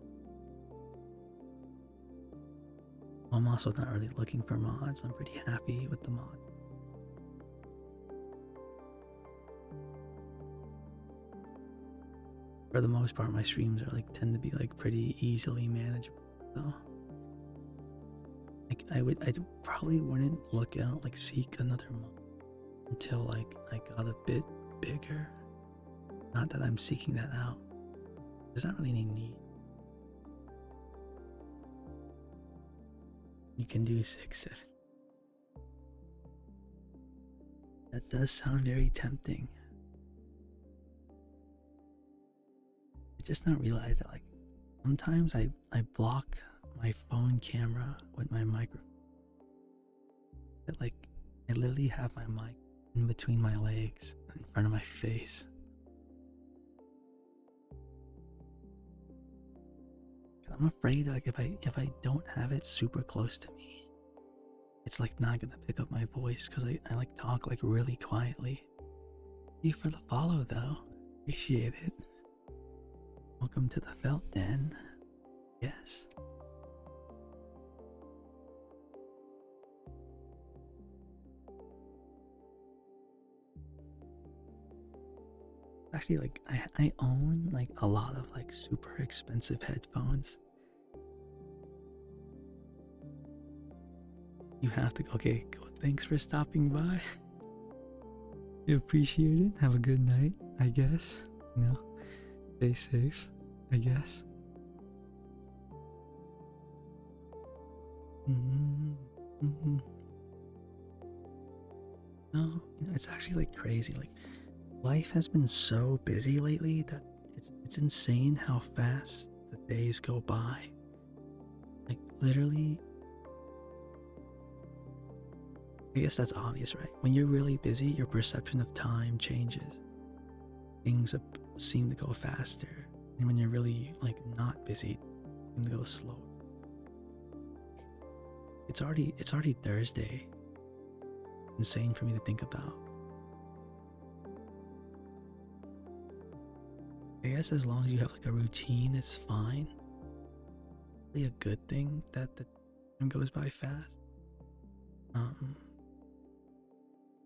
I'm also not really looking for mods. I'm pretty happy with the mod. For the most part, my streams are like tend to be like pretty easily manageable. So like I probably wouldn't look out like seek another mod until like I got a bit bigger. Not that I'm seeking that out. There's not really any need. You can do 6, 7. That does sound very tempting. I just not realize that like sometimes I block my phone camera with my microphone. That like I literally have my mic in between my legs in front of my face. I'm afraid like if I don't have it super close to me, it's like not gonna pick up my voice because I like talk like really quietly. Thank you for the follow though. Appreciate it. Welcome to the Felt Den. Yes. Actually, like I own like a lot of like super expensive headphones. You have to. Okay, cool. Thanks for stopping by. You appreciate it. Have a good night, I guess. Stay safe, I guess. No, it's actually like crazy. Like life has been so busy lately that it's insane how fast the days go by. Like literally, I guess that's obvious, right? When you're really busy, your perception of time changes. Things seem to go faster, and when you're really like not busy, they seem to go slower. It's already Thursday. Insane for me to think about. I guess as long as you have like a routine, it's fine. Really a good thing that the time goes by fast.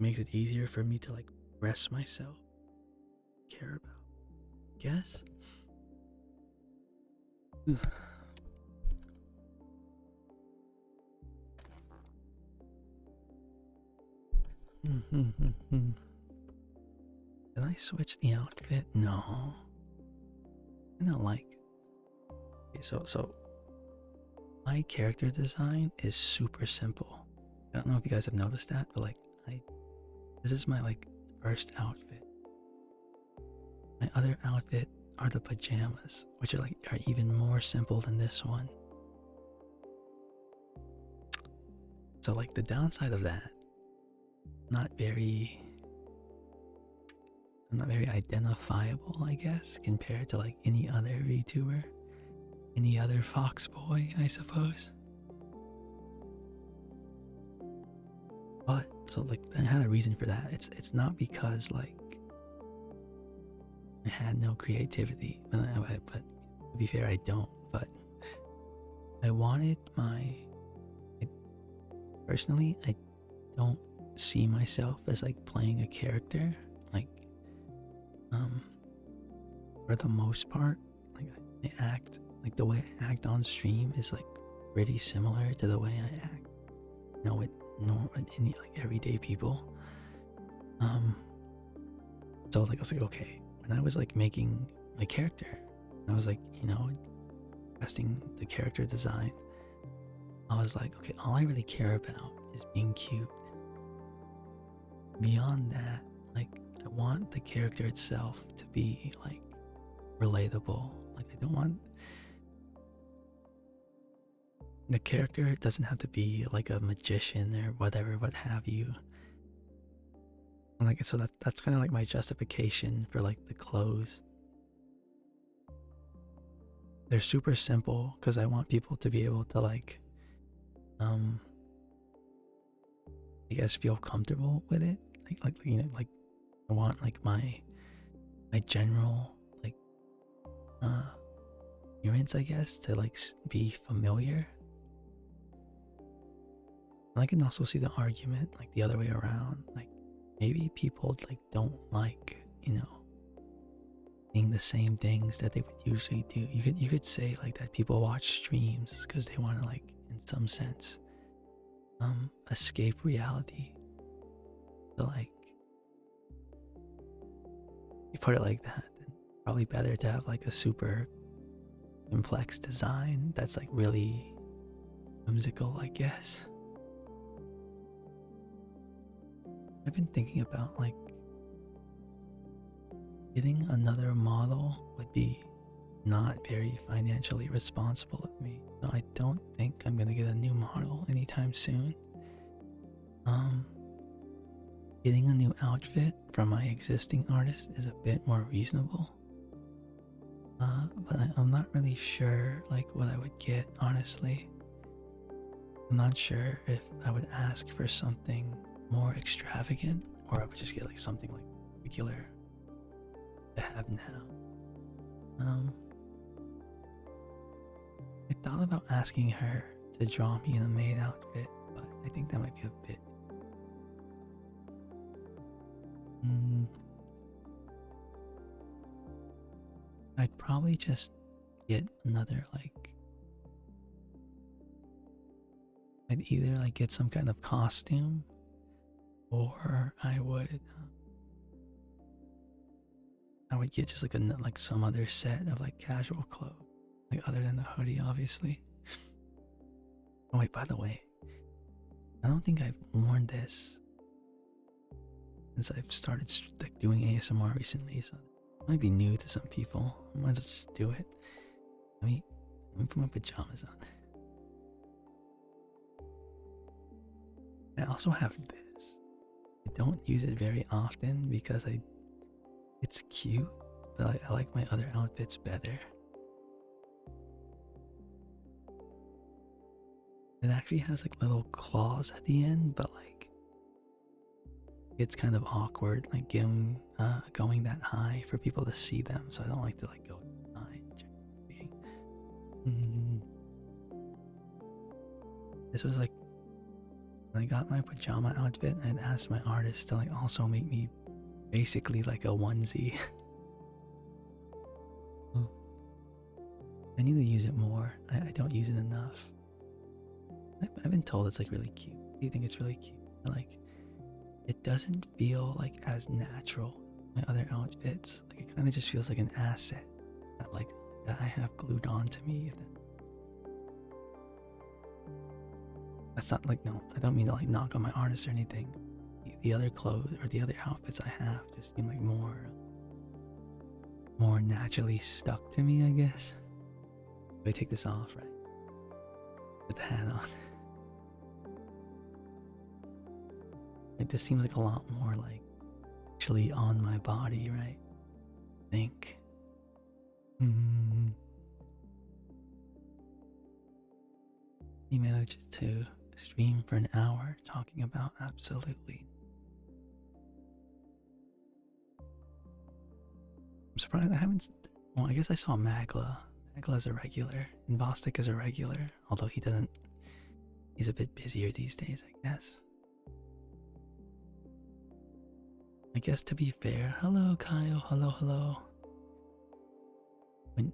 Makes it easier for me to like rest myself, care about. Guess. Did I switch the outfit? No. I don't like. Okay, so my character design is super simple. I don't know if you guys have noticed that, but like this is my like first outfit. My other outfit are the pajamas, which are even more simple than this one. So like the downside of that, I'm not very identifiable, I guess, compared to like any other VTuber, any other Fox boy, I suppose. But so like I had a reason for that. It's not because like I had no creativity, but to be fair, I don't. But I wanted personally, I don't see myself as like playing a character. Like Um, for the most part, like I act like the way I act on stream is like pretty similar to the way I act, with any like everyday people. Um, so like I was like, okay, when I was like making my character, I was like, testing the character design. I was like, okay, all I really care about is being cute. Beyond that, like, I want the character itself to be like relatable. Like, I don't want the character doesn't have to be like a magician or whatever, what have you. And like, so that's kind of like my justification for like the clothes. They're super simple because I want people to be able to like, I guess feel comfortable with it. Like I want like my general like appearance, I guess, to like be familiar. And I can also see the argument like the other way around. Like maybe people like don't like, seeing the same things that they would usually do. You could say like that people watch streams because they want to like in some sense escape reality. So like you put it like that, then probably better to have like a super complex design that's like really whimsical, I guess. I've been thinking about like getting another model would be not very financially responsible of me. So I don't think I'm gonna get a new model anytime soon. Getting a new outfit from my existing artist is a bit more reasonable. But I'm not really sure like what I would get, honestly. I'm not sure if I would ask for something more extravagant or I would just get like something like regular to have now. I thought about asking her to draw me in a maid outfit, but I think that might be a bit. I'd probably just get another like. I'd either like get some kind of costume, or I would get just like some other set of like casual clothes, like other than the hoodie, obviously. Oh wait, by the way, I don't think I've worn this since I've started like doing ASMR recently, so it might be new to some people. I might as well just do it. Let me put my pajamas on. I also have this. I don't use it very often because it's cute, but I like my other outfits better. It actually has like little claws at the end, but like it's kind of awkward like going that high for people to see them, so I don't like to like go high. This was like when I got my pajama outfit, I'd asked my artist to like also make me basically like a onesie. I need to use it more. I don't use it enough. I've been told it's like really cute. Do you think it's really cute? Like it doesn't feel like as natural my other outfits. Like it kind of just feels like an asset that I have glued on to me. That's not like, no, I don't mean to like knock on my artist or anything. The other clothes or the other outfits I have just seem like more naturally stuck to me, I guess. If I take this off, right? Put the hat on. Like this seems like a lot more like actually on my body, right? I think. He managed to stream for an hour talking about absolutely. I'm surprised I haven't. Well, I guess I saw Magla. Magla's a regular, and Bostic is a regular, although he doesn't. He's a bit busier these days, I guess. I guess to be fair, hello Kyle, hello. When you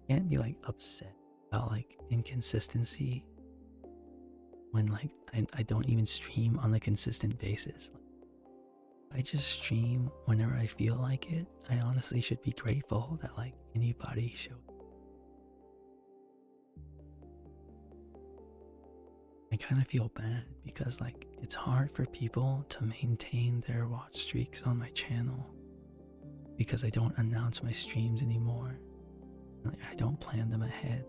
can't be like upset about like inconsistency when like I don't even stream on a consistent basis. I just stream whenever I feel like it. I honestly should be grateful that like anybody should. I kind of feel bad because like it's hard for people to maintain their watch streaks on my channel because I don't announce my streams anymore. Like I don't plan them ahead.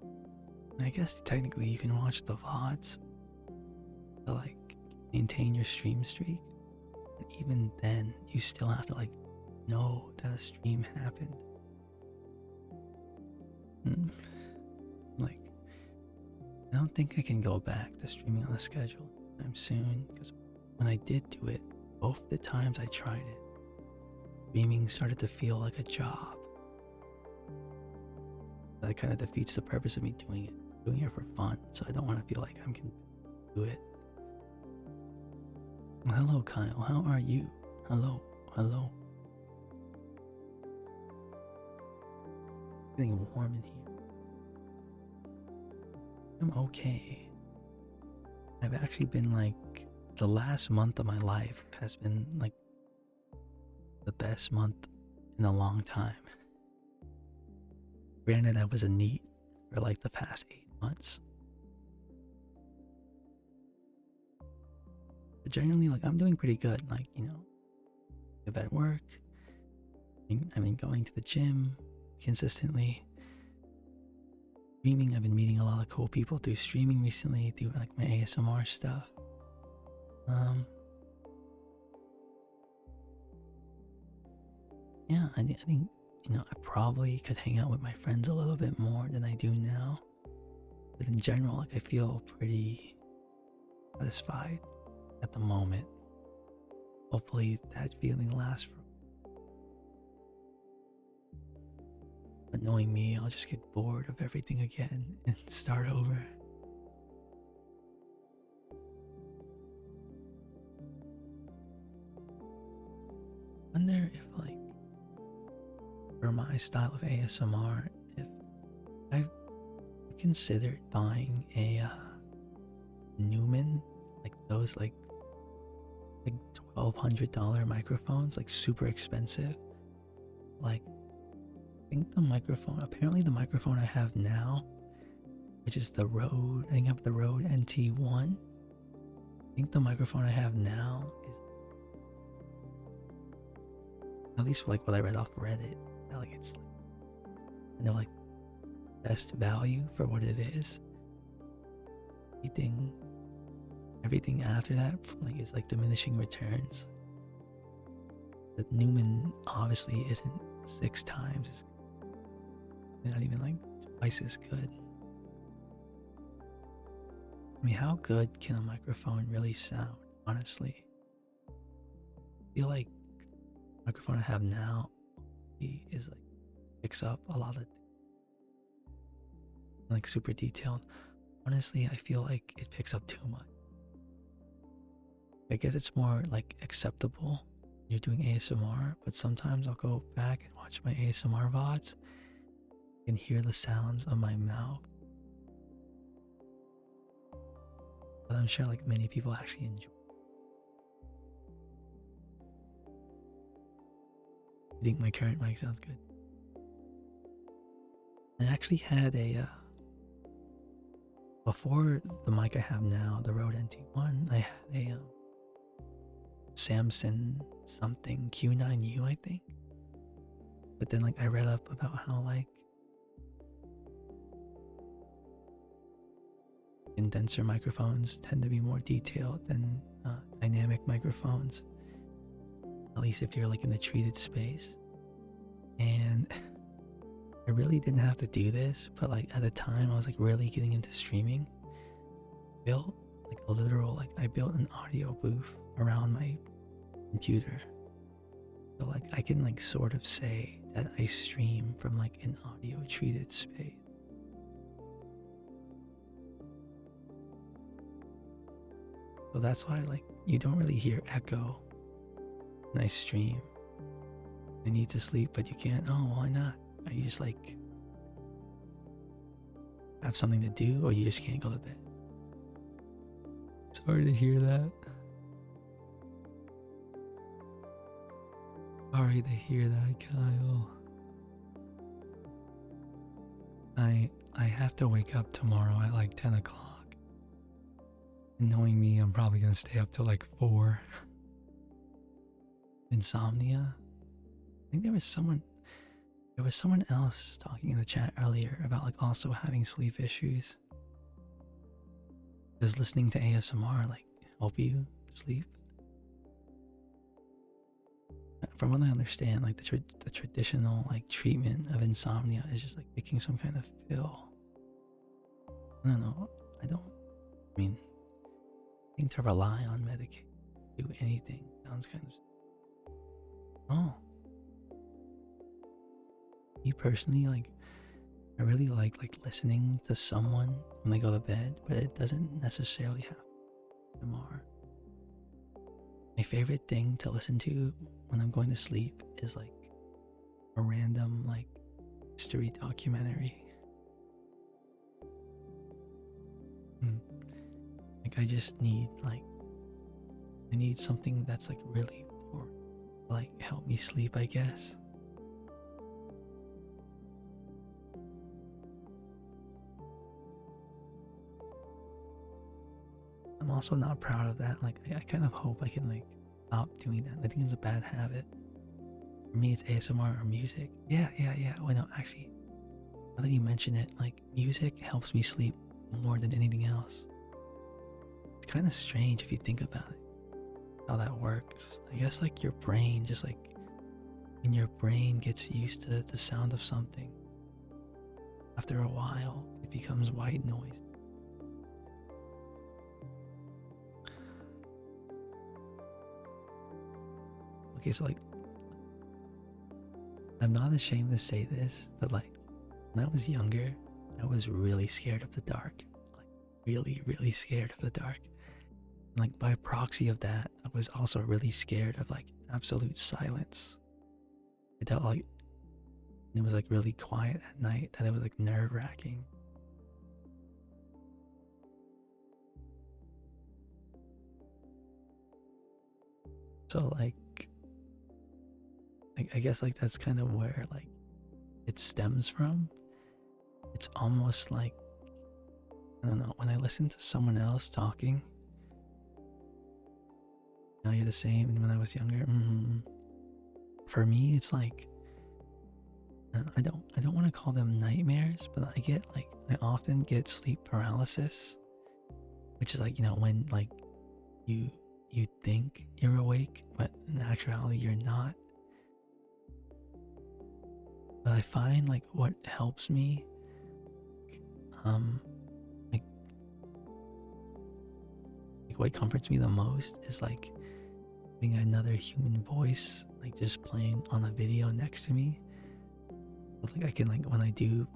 And I guess technically you can watch the VODs to like maintain your stream streak. But even then, you still have to like know that a stream happened. Like, I don't think I can go back to streaming on a schedule anytime soon because when I did do it, both the times I tried it, streaming started to feel like a job. That kind of defeats the purpose of me doing it for fun, so I don't want to feel like I'm gonna do it. Well, hello Kyle, how are you? Hello. Getting warm in here. I'm okay. I've actually been like, the last month of my life has been like the best month in a long time. Granted, I was a NEET for like the past 8 months. But generally, like, I'm doing pretty good. Like, you know, I'm at work. I've been going to the gym consistently. Streaming, I've been meeting a lot of cool people through streaming recently, through like my ASMR stuff. Yeah, I think, you know, I probably could hang out with my friends a little bit more than I do now. But in general, like, I feel pretty satisfied at the moment. Hopefully that feeling lasts for. But knowing me, I'll just get bored of everything again and start over. Wonder if like, for my style of ASMR, if I've considered buying a Newman, like those like $1,200 microphones, like super expensive. Like, I think the microphone, apparently the microphone I have now, which is the Rode, I think I have the Rode NT1. I think the microphone I have now is, at least like what I read off Reddit, like it's like, you know, like best value for what it is. Everything after that like is like diminishing returns. The Newman obviously isn't 6 times, not even like twice as good. I mean, how good can a microphone really sound, honestly? I feel like the microphone I have now is like, picks up a lot of like super detailed. Honestly, I feel like it picks up too much. I guess it's more like acceptable when you're doing ASMR, but sometimes I'll go back and watch my ASMR VODs and hear the sounds of my mouth. But I'm sure like many people actually enjoy. I think my current mic sounds good. I actually had a before the mic I have now, the Rode NT1, I had a Samson something Q9U, I think. But then like I read up about how like condenser microphones tend to be more detailed than dynamic microphones, at least if you're like in a treated space. And I really didn't have to do this, but like at the time I was like really getting into streaming. Built like a literal, like I built an audio booth around my computer. So like I can like sort of say that I stream from like an audio treated space. So that's why like you don't really hear echo. Nice stream. I need to sleep, but you can't. Oh, why not? Are you just like have something to do, or you just can't go to bed? Sorry to hear that. Sorry to hear that, Kyle. I have to wake up tomorrow at like 10 o'clock. And knowing me, I'm probably gonna stay up till like 4. Insomnia? I think there was someone else talking in the chat earlier about like also having sleep issues. Does listening to ASMR like help you sleep? From what I understand, like the traditional like treatment of insomnia is just like taking some kind of pill. I don't know. I mean, I think to rely on medication to do anything sounds kind of. Oh. Me personally, like, I really like listening to someone when they go to bed, but it doesn't necessarily have ASMR. My favorite thing to listen to when I'm going to sleep is like a random like history documentary. Like I just need I need something that's like really boring, like help me sleep, I guess. I'm also not proud of that. Like I kind of hope I can like stop doing that. I think it's a bad habit. For me, it's ASMR or music. Yeah. Well, no, actually, now that you mention it, like music helps me sleep more than anything else. It's kind of strange if you think about it, how that works. I guess like your brain, just like when your brain gets used to the sound of something, after a while, it becomes white noise. Okay, so like, I'm not ashamed to say this, but like, when I was younger, I was really scared of the dark. Like, really, really scared of the dark. And like, by proxy of that, I was also really scared of like absolute silence. I felt like it was like really quiet at night, that it was like nerve-wracking. So like, I guess like that's kind of where like it stems from. It's almost like, I don't know, when I listen to someone else talking, now you're the same, and when I was younger, for me it's like, I don't want to call them nightmares, but I often get sleep paralysis, which is like, you know, when like you think you're awake, but in actuality you're not. But I find like what helps me, like what comforts me the most is like having another human voice, like just playing on a video next to me. So like I can like when I do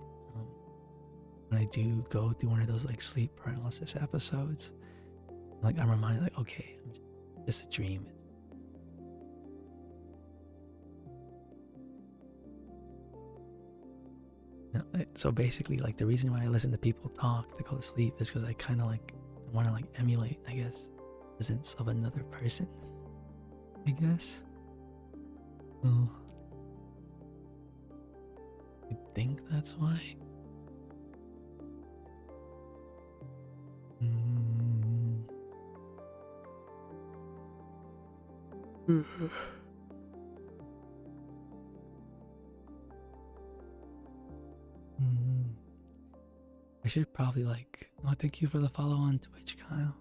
go through one of those like sleep paralysis episodes, like I'm reminded like, okay, I'm just a dream. So basically, like the reason why I listen to people talk to go to sleep is because I kind of like want to like emulate, I guess, the presence of another person, I guess. Oh, I think that's why. I should probably like, oh, thank you for the follow on Twitch, Kyle.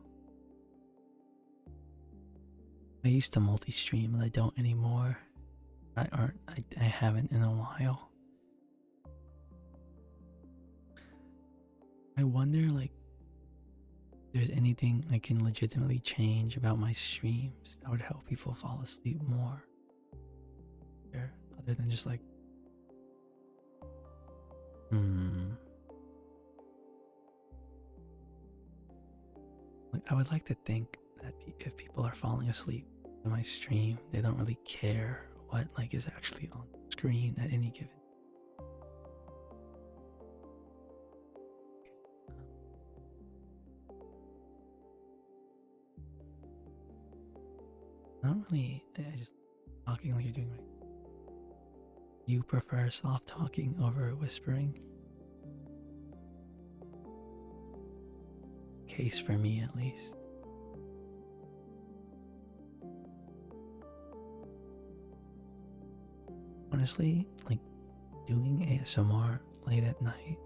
I used to multi-stream, but I don't anymore. I haven't in a while. I wonder like if there's anything I can legitimately change about my streams that would help people fall asleep more. Other than just like like I would like to think that that if people are falling asleep in my stream, they don't really care what like is actually on screen at any given. I don't really. I just talking like you're doing right. You prefer soft talking over whispering? Case for me, at least. Honestly, like doing ASMR late at night,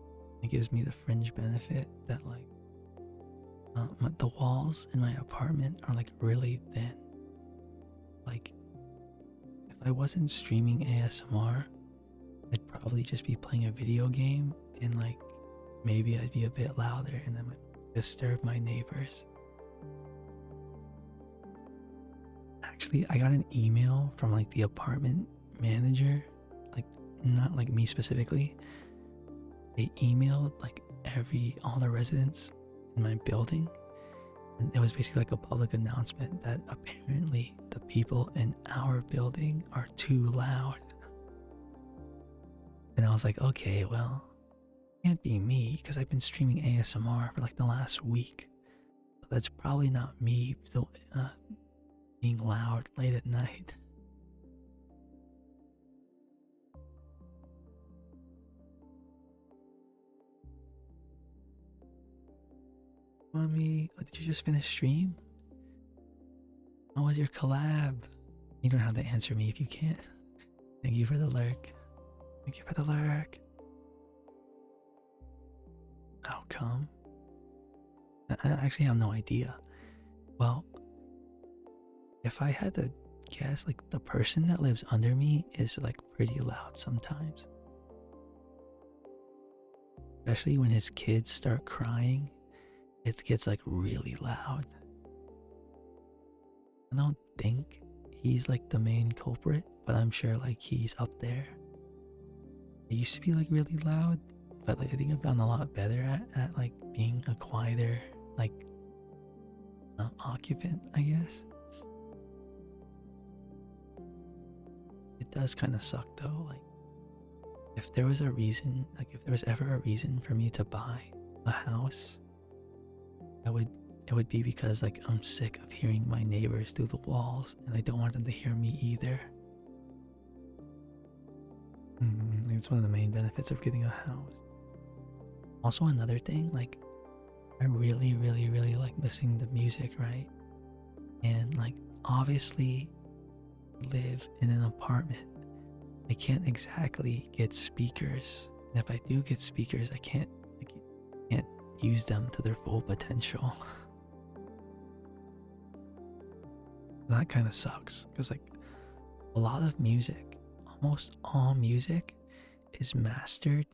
it gives me the fringe benefit that like the walls in my apartment are like really thin. Like if I wasn't streaming ASMR, I'd probably just be playing a video game and like maybe I'd be a bit louder and that might disturb my neighbors. Actually, I got an email from like the apartment manager, like not like me specifically. They emailed like all the residents in my building, and it was basically like a public announcement that apparently the people in our building are too loud. And I was like, okay, well, it can't be me because I've been streaming ASMR for like the last week. So that's probably not me being loud late at night. Mommy, did you just finish stream? How was your collab? You don't have to answer me if you can't. Thank you for the lurk. Thank you for the lurk. How come? I actually have no idea. Well, if I had to guess, like the person that lives under me is like pretty loud sometimes. Especially when his kids start crying, it gets like really loud. I don't think he's like the main culprit, but I'm sure like he's up there. It used to be like really loud, but like I think I've gotten a lot better at like being a quieter like occupant, I guess. It does kind of suck though, like if there was a reason, like if there was ever a reason for me to buy a house, it would be because like I'm sick of hearing my neighbors through the walls and I don't want them to hear me either. It's one of the main benefits of getting a house. Also another thing, like I really like listening to music, right? And like obviously live in an apartment. I can't exactly get speakers. And if I do get speakers, I can't use them to their full potential. That kind of sucks because like a lot of music, almost all music is mastered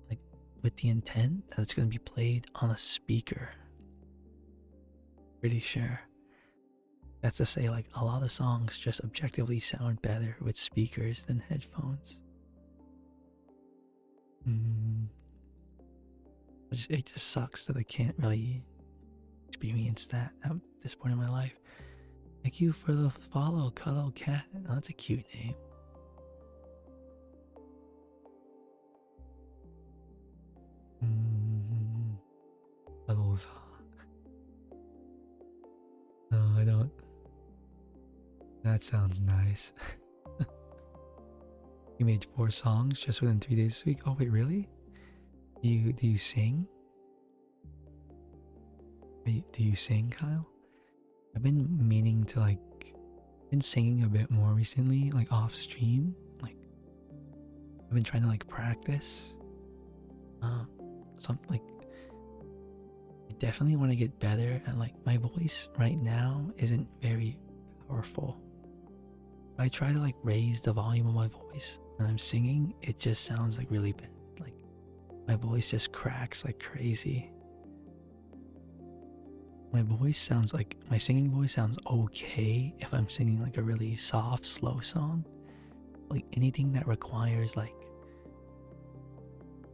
like with the intent that it's going to be played on a speaker. Pretty sure. That's to say like a lot of songs just objectively sound better with speakers than headphones. It just sucks that I can't really experience that at this point in my life. Thank you for the follow, Cuddle Cat. Oh, that's a cute name. Cuddles. No, I don't. That sounds nice. You made 4 songs just within 3 days this week? Oh wait, really? Do you sing? Do you sing, Kyle? I've been meaning to like been singing a bit more recently, like off stream. Like I've been trying to like practice. Something like I definitely want to get better at like my voice right now isn't very powerful. If I try to like raise the volume of my voice when I'm singing, it just sounds like really bad. Like my voice just cracks like crazy. My singing voice sounds okay if I'm singing like a really soft, slow song. Like anything that requires like,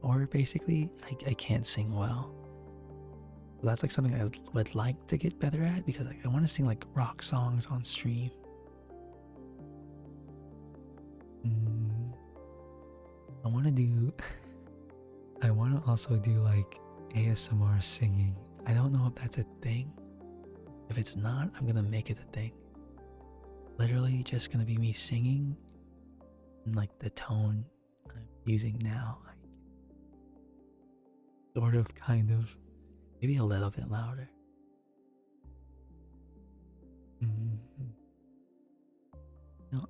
or basically, I can't sing well. So that's like something I would like to get better at, because like I want to sing like rock songs on stream. Mm, I want to do. I want to also do like ASMR singing. I don't know if that's a thing. If it's not, I'm gonna make it a thing. Literally just gonna be me singing in like the tone I'm using now. Like, sort of, kind of. Maybe a little bit louder. Mhm. You know,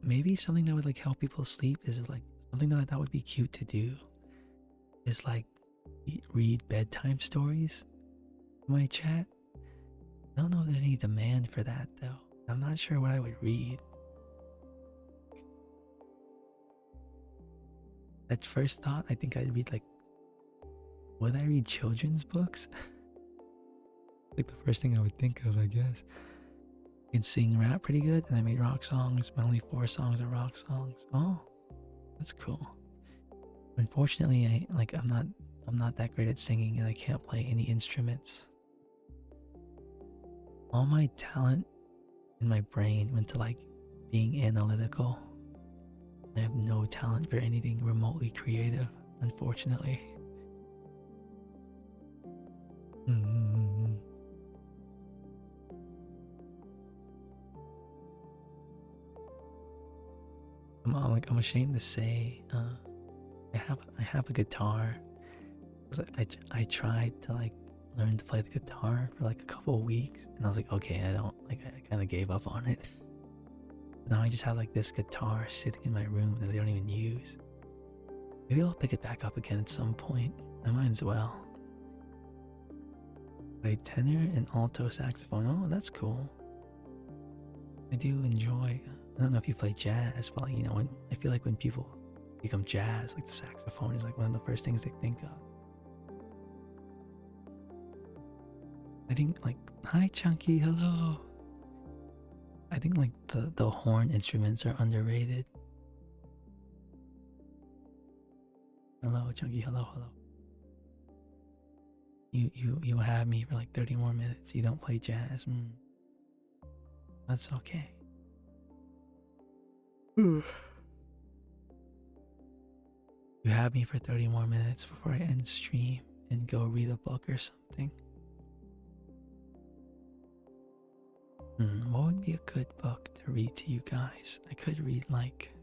maybe something that would like help people sleep is like something that I thought would be cute to do is like read bedtime stories in my chat. I don't know if there's any demand for that though. I'm not sure what I would read. At first thought, I think I'd read like, would I read children's books? Like the first thing I would think of, I guess. I can sing rap pretty good, and I made rock songs. My only 4 songs are rock songs. Oh, that's cool. Unfortunately, I'm not that great at singing, and I can't play any instruments. All my talent in my brain went to like being analytical. I have no talent for anything remotely creative, unfortunately. Mm-hmm. I'm ashamed to say, I have a guitar. I tried to like learn to play the guitar for like a couple of weeks, and I was like, okay, I don't like. I kind of gave up on it. Now I just have like this guitar sitting in my room that I don't even use. Maybe I'll pick it back up again at some point. I might as well. Play tenor and alto saxophone. Oh, that's cool. I do enjoy. I don't know if you play jazz, but like, you know, I feel like when people become jazz, like the saxophone is like one of the first things they think of. I think like, hi Chunky, hello. I think like the horn instruments are underrated. Hello Chunky, hello. You have me for like 30 more minutes. You don't play jazz. That's okay. You have me for 30 more minutes before I end stream and go read a book or something. What would be a good book to read to you guys? I could read like...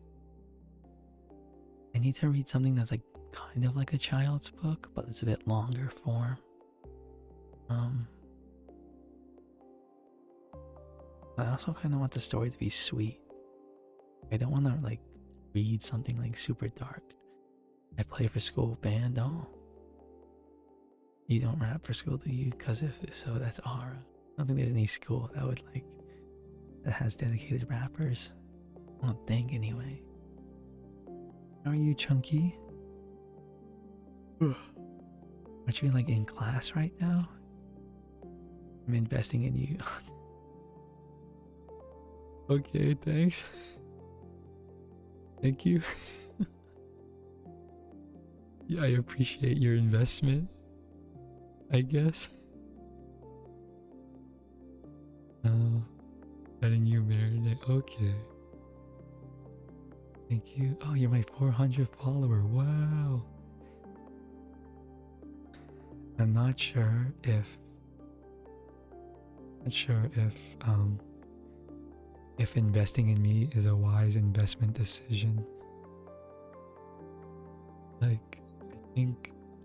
I need to read something that's like kind of like a child's book, but it's a bit longer form. I also kind of want the story to be sweet. I don't want to like read something like super dark. I play for school band. Oh, you don't rap for school, do you? Because if so, that's Aura. I don't think there's any school that would like that has dedicated rappers. I don't think anyway. How are you, Chunky? Aren't you like in class right now? I'm investing in you. Okay, thanks. Thank you. Yeah, I appreciate your investment, I guess. Getting you married. Okay. Thank you. Oh, you're my 400 follower. Wow. I'm not sure if investing in me is a wise investment decision. Like,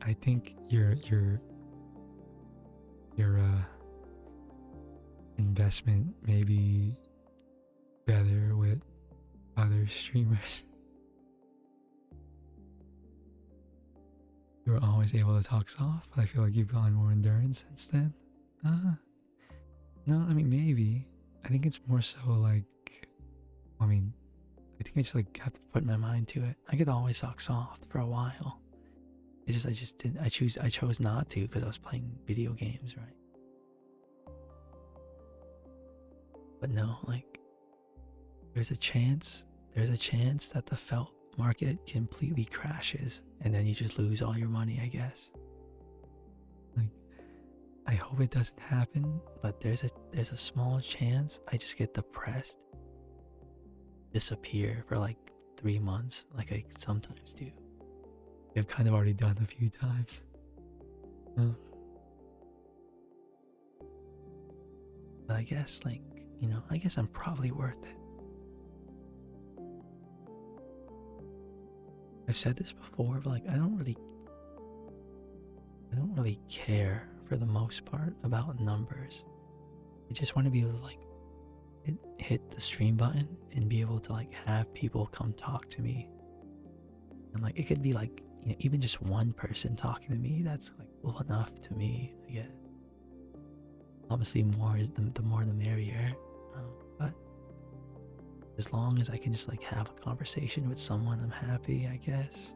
I think your investment may be better with other streamers. You were always able to talk soft, but I feel like you've gotten more endurance since then. No, I mean maybe. I think it's more so like, I mean, I think I just like have to put my mind to it. I could always talk soft for a while. I just didn't. I chose not to because I was playing video games, right? But no, like, there's a chance that the felt market completely crashes and then you just lose all your money, I guess. Like, I hope it doesn't happen, but there's a small chance I just get depressed, disappear for like 3 months, like I sometimes do. I've kind of already done a few times. But I guess I guess I'm probably worth it. I've said this before, but like I don't really care for the most part about numbers. I just want to be able to like hit the stream button and be able to like have people come talk to me. And like it could be like, even just one person talking to me, that's like well enough to me, I guess. Obviously more is the more the merrier. But as long as I can just like have a conversation with someone, I'm happy, I guess.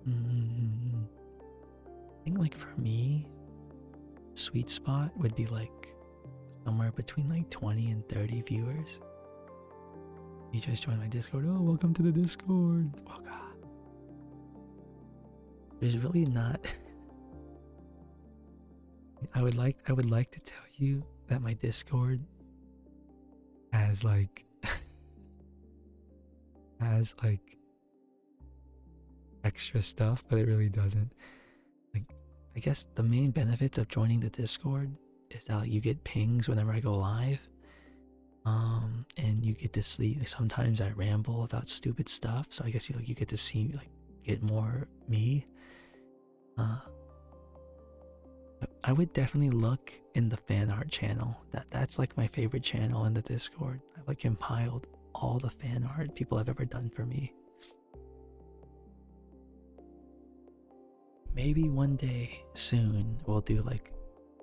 I think like for me, sweet spot would be like somewhere between like 20 and 30 viewers. You just joined my Discord. Oh, welcome to the Discord. Oh god. There's really not I would like to tell you that my Discord has like extra stuff, but it really doesn't. Like I guess the main benefits of joining the Discord is that like, you get pings whenever I go live. And you get to see like, sometimes I ramble about stupid stuff, so I guess you get to see like get more me. I would definitely look in the fan art channel. That's like my favorite channel in the Discord. I've like compiled all the fan art people have ever done for me. Maybe one day soon we'll do like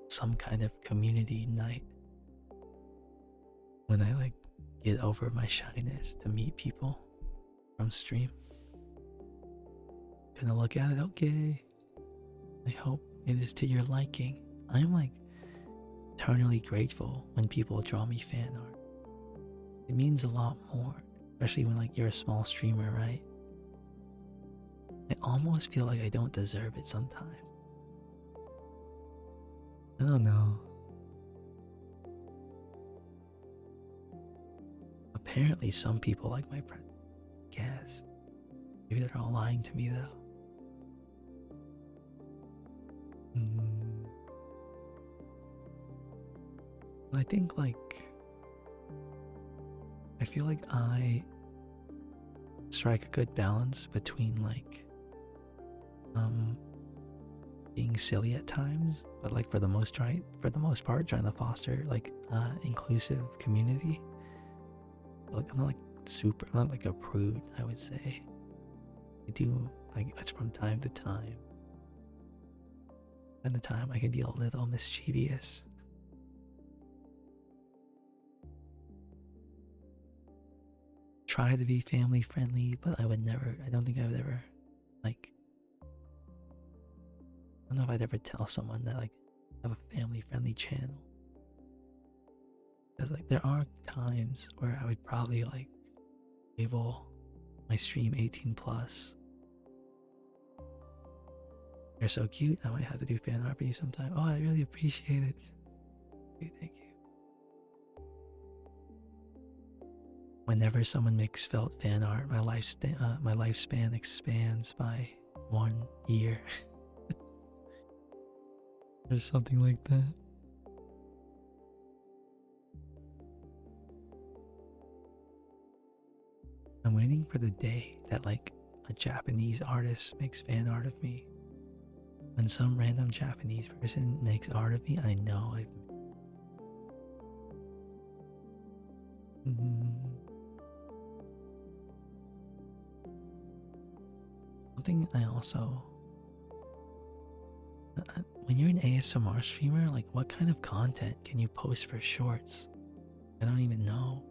some kind of community night when I like get over my shyness to meet people from stream. Gonna look at it, okay. I hope it is to your liking. I'm like eternally grateful when people draw me fan art. It means a lot more, especially when like you're a small streamer, right? I almost feel like I don't deserve it sometimes. I don't know. Apparently some people like my presence. Guess. Maybe they're all lying to me though. I think like I feel like I strike a good balance between like being silly at times, but like for the most part trying to foster like inclusive community. Like I'm not like a prude, I would say. I do like it's from time to time. And the time I can be a little mischievous. Try to be family friendly, but I don't think I would ever like I don't know if I'd ever tell someone that like I have a family friendly channel. Because like there are times where I would probably like label my stream 18 plus. You're so cute, I might have to do fan art for you sometime. Oh, I really appreciate it. Okay, thank you. Whenever someone makes felt fan art, my lifespan expands by 1 year. There's something like that. I'm waiting for the day that like a Japanese artist makes fan art of me. When some random Japanese person makes art of me, I know I've something I also when you're an ASMR streamer, like what kind of content can you post for shorts? I don't even know.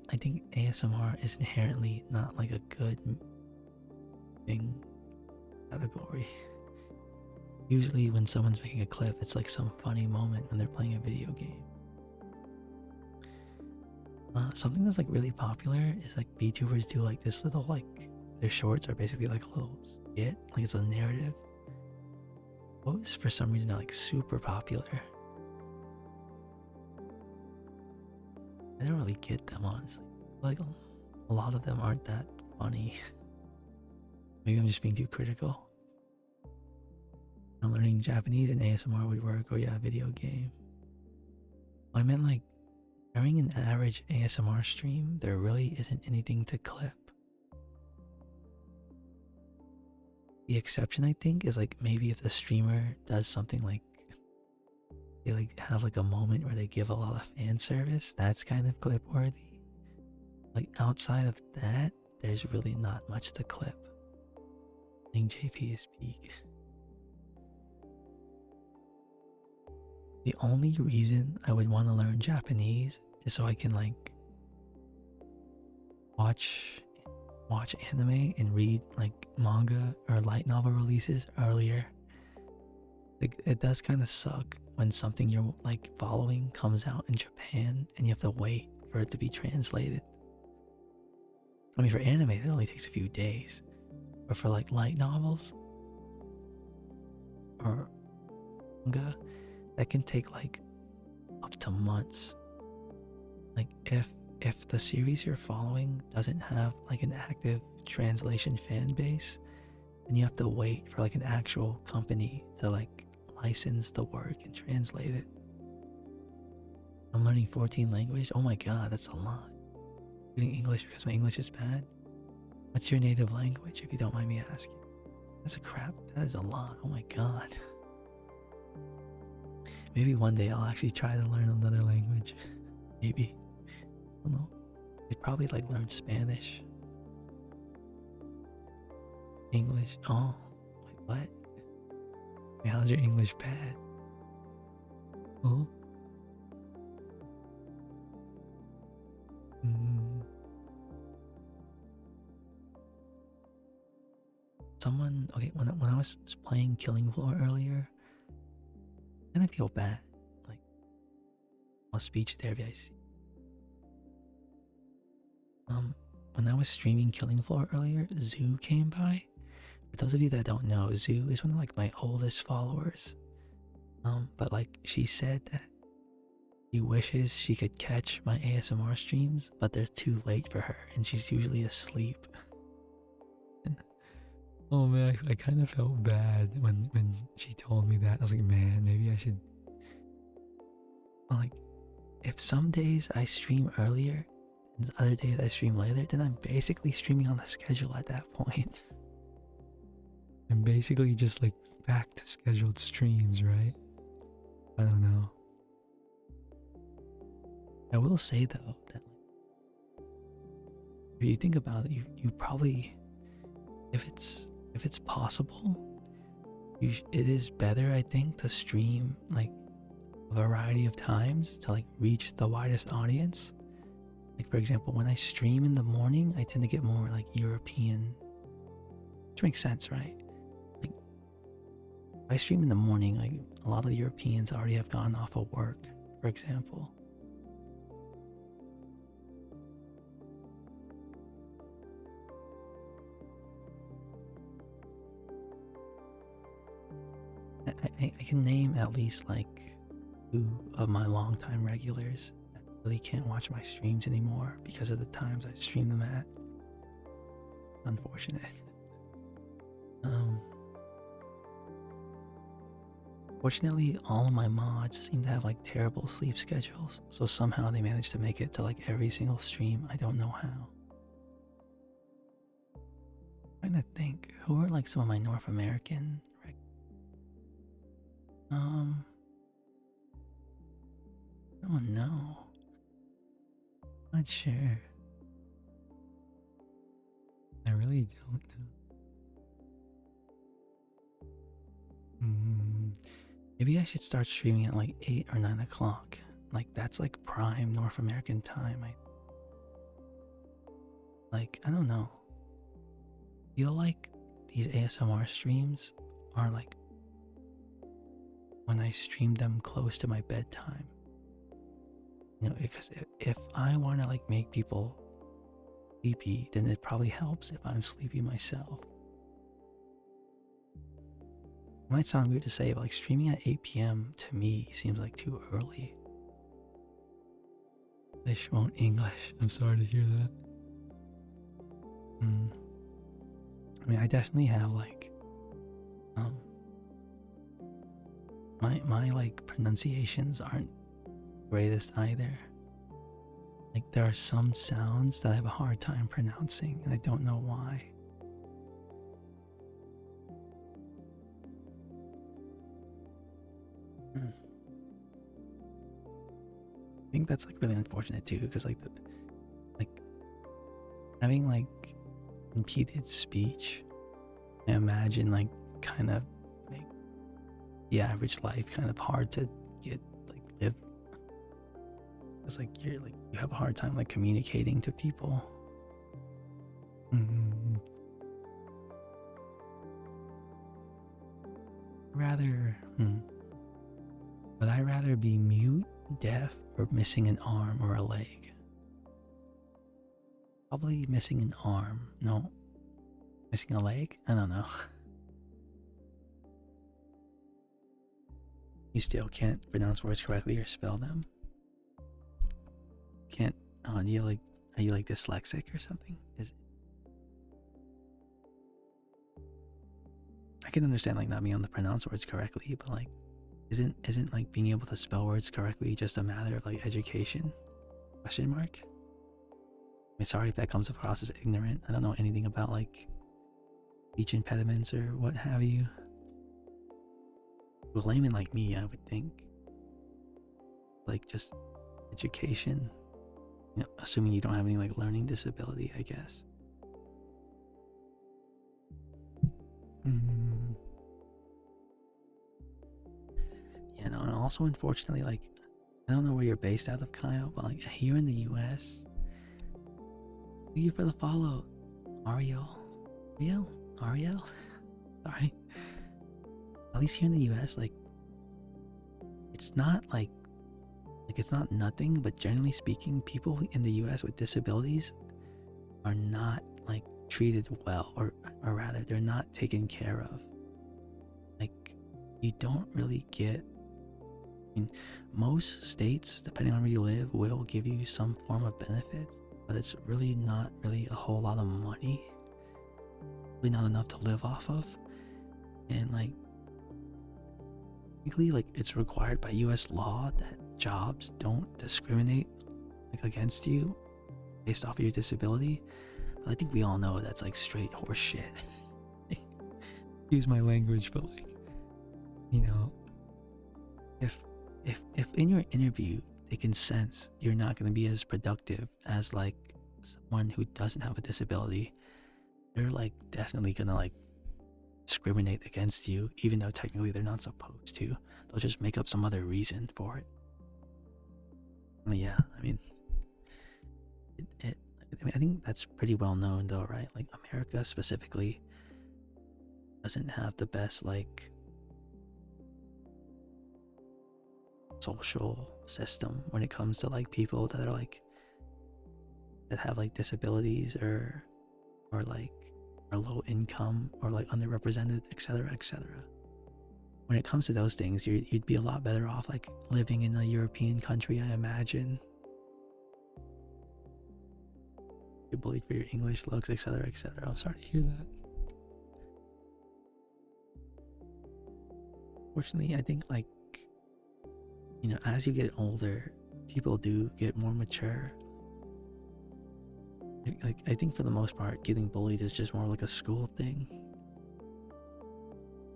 I think ASMR is inherently not like a good thing category. Usually when someone's making a clip, it's like some funny moment when they're playing a video game. Something that's like really popular is like VTubers do like this their shorts are basically like a little skit, like it's a narrative. Those for some reason are like super popular. I don't really get them, honestly. Like a lot of them aren't that funny. Maybe I'm just being too critical. I'm learning Japanese and ASMR would work. Oh yeah, video game. I meant like during an average ASMR stream, there really isn't anything to clip. The exception, I think, is like maybe if the streamer does something like they like have like a moment where they give a lot of fan service, that's kind of clip worthy. Like outside of that, there's really not much to clip. I think JP is peak. The only reason I would want to learn Japanese is so I can like watch anime and read like manga or light novel releases earlier. Like it does kind of suck when something you're like following comes out in Japan and you have to wait for it to be translated. I mean, for anime it only takes a few days, but for like light novels or manga, that can take like up to months. Like if the series you're following doesn't have like an active translation fan base, then you have to wait for like an actual company to like license the work and translate it. I'm learning 14 languages. Oh my god, that's a lot. Reading English because my English is bad. What's your native language, if you don't mind me asking? That's a crap. That is a lot. Oh my god. Maybe one day I'll actually try to learn another language. Maybe. I don't know. I'd probably like learn Spanish. English. Oh, wait, what? Wait, how's your English bad? Oh? Someone, okay, when I was playing Killing Floor earlier, I kind of feel bad. Like, my speech therapy, I see. When I was streaming Killing Floor earlier, Zoo came by. For those of you that don't know, Zoo is one of like my oldest followers. But like she said that she wishes she could catch my ASMR streams, but they're too late for her, and she's usually asleep. Oh man, I kind of felt bad when she told me that. I was like, man, maybe I should. Like, if some days I stream earlier and other days I stream later, then I'm basically streaming on the schedule at that point. I'm basically just like back to scheduled streams, right? I don't know. I will say though that if you think about it, you probably, if it's possible, it is better, I think, to stream like a variety of times to like reach the widest audience. Like for example, when I stream in the morning, I tend to get more like European, which makes sense, right? Like if I stream in the morning, like a lot of Europeans already have gone off of work, for example. I can name at least like 2 of my longtime regulars that really can't watch my streams anymore because of the times I stream them at. Unfortunate. Fortunately, all of my mods seem to have like terrible sleep schedules, so somehow they managed to make it to like every single stream. I don't know how. I'm trying to think, who are like some of my North American I don't know. Not sure. I really don't know. Maybe I should start streaming at like 8 or 9 o'clock. Like that's like prime North American time. I don't know. I feel like these ASMR streams are like when I stream them close to my bedtime. You know, because if I want to like make people sleepy, then it probably helps if I'm sleepy myself. It might sound weird to say, but like streaming at 8 p.m. to me seems like too early. English won't English. I'm sorry to hear that. I mean, I definitely have like, my like pronunciations aren't greatest either. Like there are some sounds that I have a hard time pronouncing, and I don't know why. I think that's like really unfortunate too, because like having like impeded speech, I imagine like kind of make the average life kind of hard to get like live. It's like you have a hard time like communicating to people. Would I rather be mute, deaf, or missing an arm or a leg? Probably missing an arm. No. Missing a leg? I don't know. You still can't pronounce words correctly or spell them? Can't. Oh, are you like dyslexic or something? I can understand like not being able to pronounce words correctly, but like isn't like being able to spell words correctly just a matter of like education? Question mark? I'm sorry if that comes across as ignorant. I don't know anything about like speech impediments or what have you. To a layman like me, I would think like just education, you know, assuming you don't have any like learning disability, I guess. Yeah, no, and also unfortunately, like I don't know where you're based out of, Kyle, but like here in the US, thank you for the follow, Ariel. Sorry. At least here in the US, like it's not like it's not nothing, but generally speaking, people in the US with disabilities are not like treated well, or rather they're not taken care of. Like you don't really get, I mean, most states, depending on where you live, will give you some form of benefits, but it's really not really a whole lot of money. Really not enough to live off of. And like technically, like it's required by US law that jobs don't discriminate like against you based off of your disability. But I think we all know that's like straight horse shit. Use my language, but like, you know, if in your interview they can sense you're not going to be as productive as like someone who doesn't have a disability, they're like definitely gonna like discriminate against you, even though technically they're not supposed to. They'll just make up some other reason for it. But yeah, I mean, I think that's pretty well known though, right? Like America specifically doesn't have the best like social system when it comes to like people that are like that have like disabilities or like are low income or like underrepresented, etc., etc. When it comes to those things, you'd be a lot better off like living in a European country, I imagine. You're bullied for your English looks, etc., etc. I'm sorry to hear that. Fortunately, I think like, you know, as you get older, people do get more mature. Like I think for the most part, getting bullied is just more like a school thing.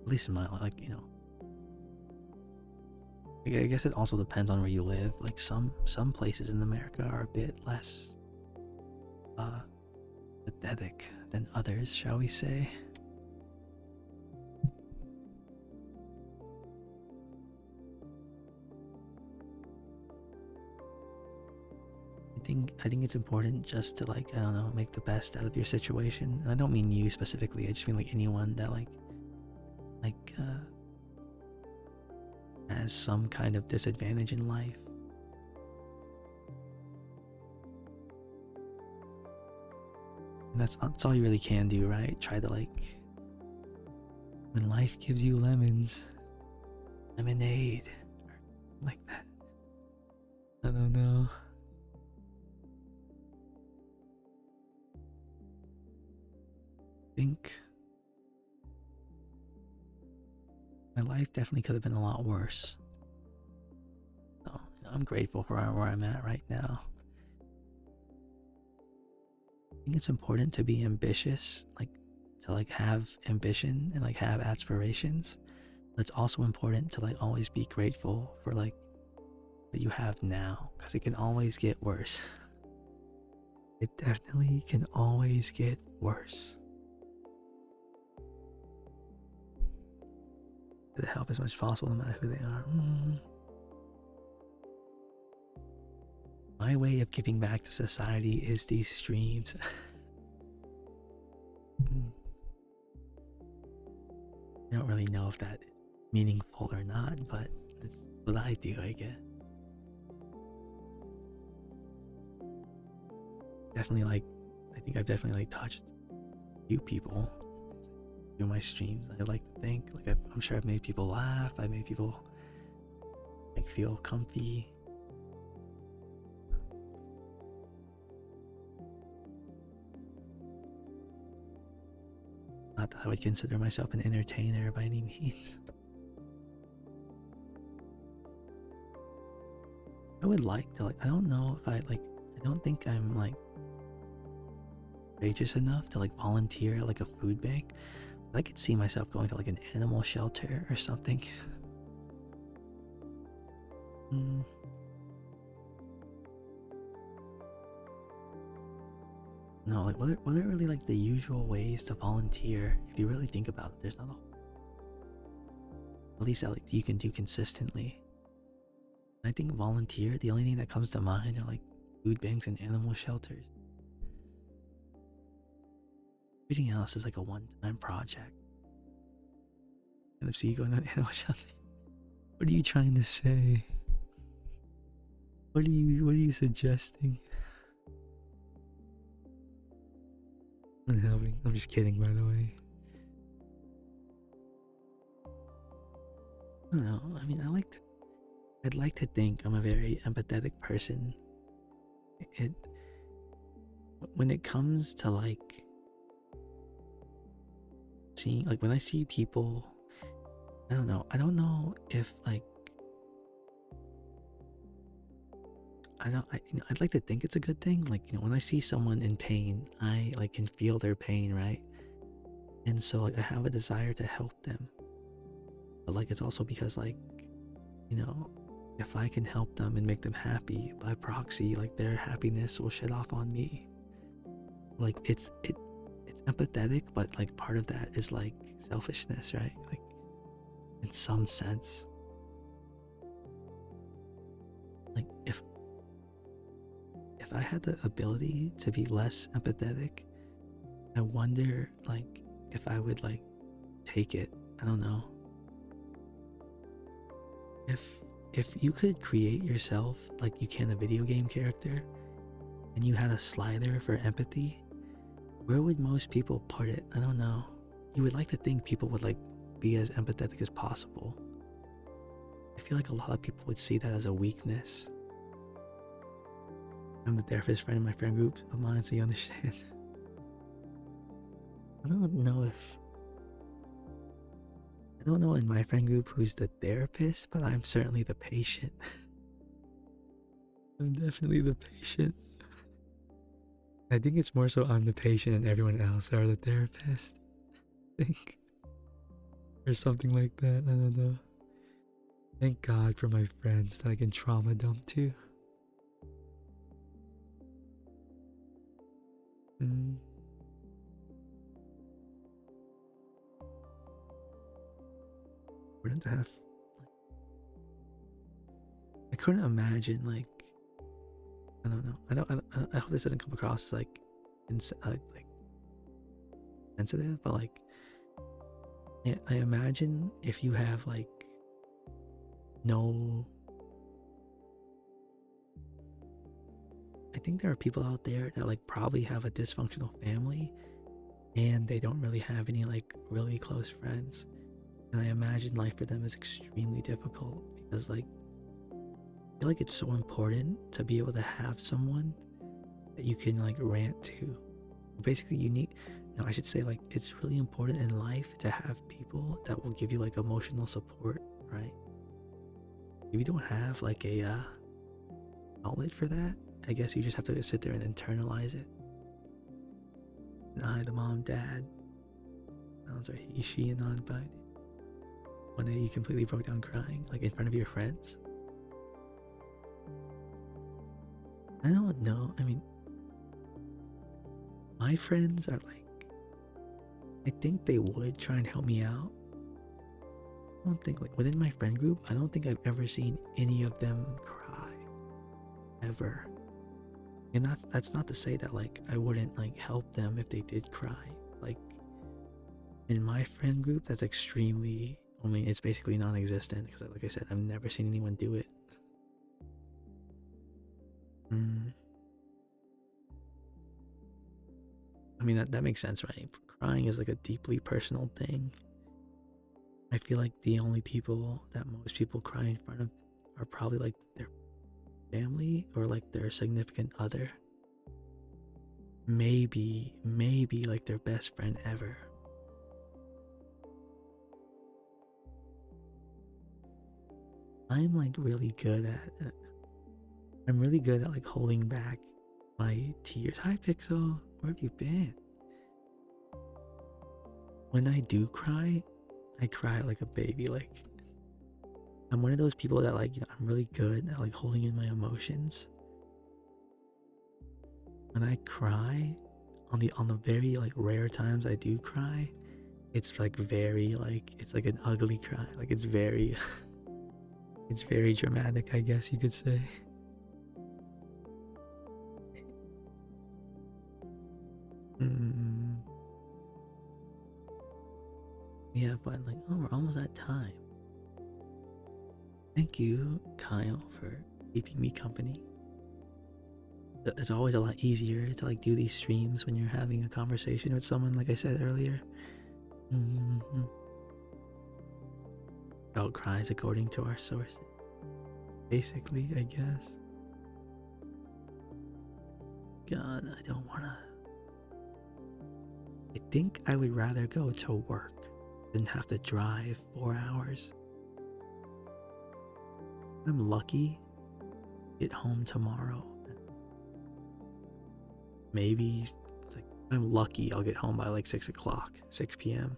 At least in my, like, you know, I guess it also depends on where you live. Like some places in America are a bit less pathetic than others, shall we say. I think it's important just to like, I don't know, make the best out of your situation. And I don't mean you specifically, I just mean like anyone that like has some kind of disadvantage in life. And that's all you really can do, right? Try to when life gives you lemons, lemonade, or like that. I don't know. I think my life definitely could have been a lot worse. So I'm grateful for where I'm at right now. I think it's important to be ambitious, to have ambition and have aspirations. But it's also important to always be grateful for what you have now, because it can always get worse. It definitely can always get worse. To help as much as possible, no matter who they are. My way of giving back to society is these streams. I don't really know if that is meaningful or not, but it's what I do, I guess. Definitely I think I've definitely touched a few people through my streams. I like to think I'm sure I've made people laugh. I made people feel comfy. Not that I would consider myself an entertainer by any means. I would like to I don't know if I don't think I'm courageous enough to volunteer at a food bank. But I could see myself going to an animal shelter or something. No, what are really the usual ways to volunteer? If you really think about it, there's not at least that you can do consistently. I think volunteer, the only thing that comes to mind are food banks and animal shelters. Everything else is a one-time project. And if you going to an animal shelter, what are you trying to say? What are you suggesting? I'm just kidding, by the way. I don't know. I mean, I'd like to think I'm a very empathetic person. When it comes to seeing, when I see people, I don't know if I'd like to think it's a good thing. When I see someone in pain, I can feel their pain, right? And so I have a desire to help them. But it's also because if I can help them and make them happy by proxy, their happiness will shed off on me. It's empathetic, but part of that is selfishness, right? In some sense. If I had the ability to be less empathetic, I wonder if I would take it. I don't know. If you could create yourself you can a video game character, and you had a slider for empathy, where would most people put it? I don't know. You would like to think people would be as empathetic as possible. I feel a lot of people would see that as a weakness. I'm the therapist friend in my friend group of mine, so you understand. I don't know in my friend group who's the therapist, but I'm certainly the patient. I'm definitely the patient. I think it's more so I'm the patient and everyone else are the therapist. I think. Or something like that. I don't know. Thank God for my friends that I can trauma dump to. Wouldn't have. I couldn't imagine I don't know. I hope this doesn't come across as sensitive, but I imagine if you have no I think there are people out there that like probably have a dysfunctional family and they don't really have any like really close friends. And I imagine life for them is extremely difficult because like I feel like it's so important to be able to have someone that you can like rant to. Basically, you need, no, I should say like it's really important in life to have people that will give you like emotional support, right? If you don't have like a outlet for that, I guess you just have to sit there and internalize it. The mom, dad, those are he, she, and non-binary. One day you completely broke down crying, like in front of your friends. I don't know. I mean, my friends are like, I think they would try and help me out. I don't think, like, within my friend group, I don't think I've ever seen any of them cry. Ever. And that's not to say that, like, I wouldn't, like, help them if they did cry. Like, in my friend group, that's extremely, I mean, it's basically non-existent because, like I said, I've never seen anyone do it. I mean, that makes sense, right? Crying is like a deeply personal thing. I feel like the only people that most people cry in front of are probably like their family or like their significant other. Maybe like their best friend ever. I'm like really good at like holding back my tears. Hi Pixel, where have you been? When I do cry, I cry like a baby. Like I'm one of those people that like, you know, I'm really good at like holding in my emotions. When I cry, on the very like rare times I do cry, it's like very like it's like an ugly cry. Like it's very it's very dramatic, I guess you could say. Yeah, but like, oh, we're almost at time. Thank you, Kyle, for keeping me company. It's always a lot easier to like do these streams when you're having a conversation with someone, like I said earlier. Felt cries according to our sources. Basically, I guess. God, I don't wanna. I think I would rather go to work than have to drive 4 hours. I'm lucky. Get home tomorrow. Maybe, like, I'm lucky I'll get home by like 6 o'clock, 6 p.m.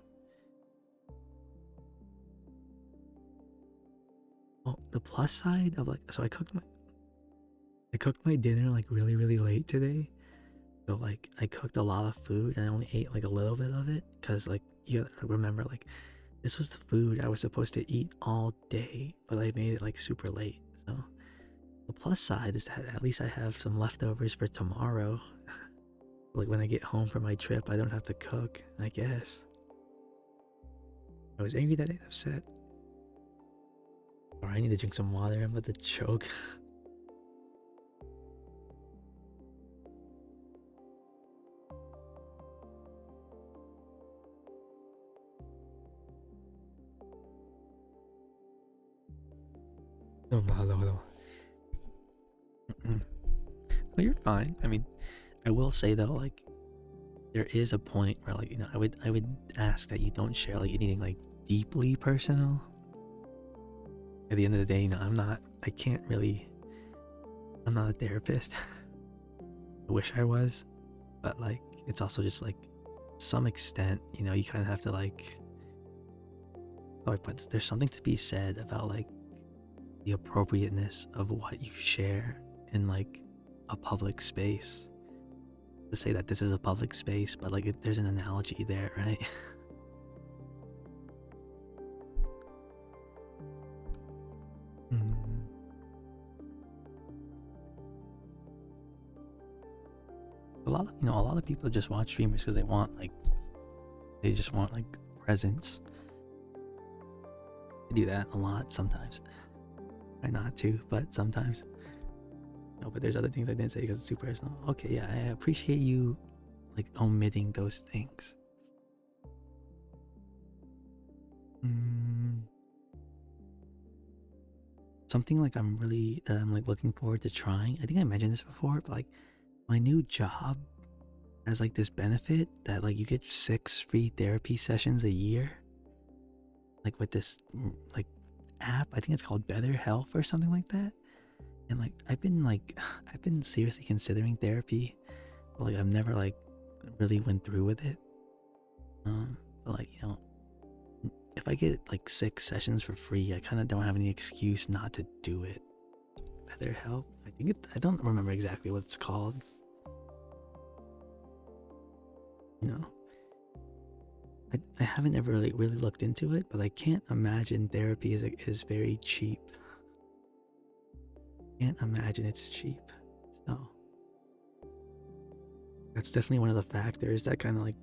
Well, the plus side of like, so I cooked my dinner like really late today. So like I cooked a lot of food and I only ate like a little bit of it because like you gotta remember like this was the food I was supposed to eat all day, but I made it like super late. So the plus side is that at least I have some leftovers for tomorrow. Like when I get home from my trip, I don't have to cook, I guess. I was angry that I upset. Or I need to drink some water, I'm about to choke. Hello. No, you're fine. I mean, I will say though, like, there is a point where, like, you know, I would ask that you don't share like anything like deeply personal. At the end of the day, you know, I'm not a therapist. I wish I was, but like, it's also just like, some extent, you know, you kind of have to like, but there's something to be said about like the appropriateness of what you share in like a public space. To say that this is a public space, but like there's an analogy there, right? A lot of people just watch streamers because they just want like presence. I do that a lot sometimes. Try not to, but sometimes. No, but there's other things I didn't say because it's too personal. Okay, yeah, I appreciate you like omitting those things. Mm, something like I'm like looking forward to trying. I think I mentioned this before, but like my new job has like this benefit that like you get 6 free therapy sessions a year. Like with this like app, I think it's called Better Health or something like that. And like I've been seriously considering therapy, but like I've never like really went through with it. But like if I get like 6 sessions for free, I kind of don't have any excuse not to do it. Better Health, I don't remember exactly what it's called. You know, I haven't ever really looked into it, but I can't imagine therapy is very cheap. Can't imagine it's cheap. So that's definitely one of the factors that kind of like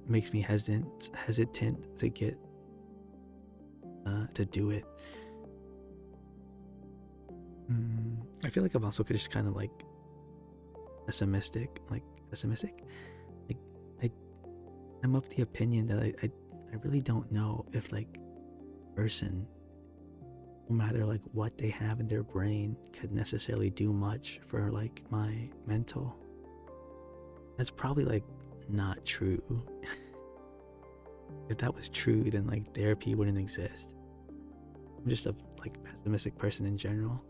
makes me hesitant to get to do it. I feel like I'm also just kind of like pessimistic. Like I I'm of the opinion that I really don't know if like person, no matter like what they have in their brain, could necessarily do much for like my mental. That's probably like not true. If that was true, then like therapy wouldn't exist. I'm just a like pessimistic person in general.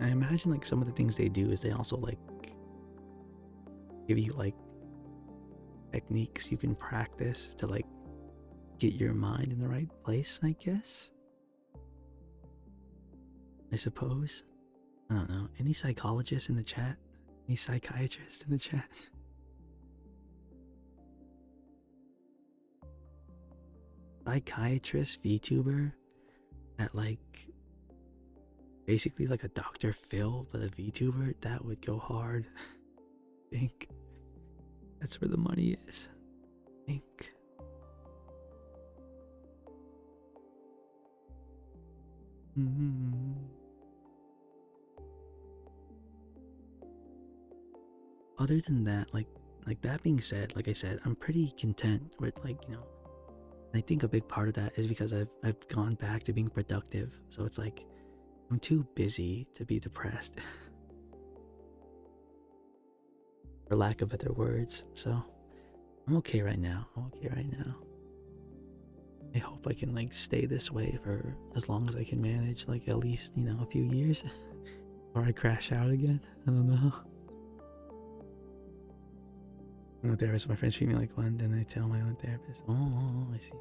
I imagine like some of the things they do is they also like give you like techniques you can practice to like get your mind in the right place, I guess. I suppose. I don't know. Any psychologists in the chat? Any psychiatrists in the chat? Psychiatrist VTuber that like basically like a Dr. Phil but a VTuber, that would go hard. I think that's where the money is. I think. Other than that, like that being said, like I said, I'm pretty content with like, I think a big part of that is because I've gone back to being productive. So it's like I'm too busy to be depressed. For lack of better words. So I'm okay right now. I hope I can like stay this way for as long as I can manage, like at least, a few years. Or I crash out again. I don't know. No therapist, my friends treat me like one, then I tell my own therapist. Oh, I see.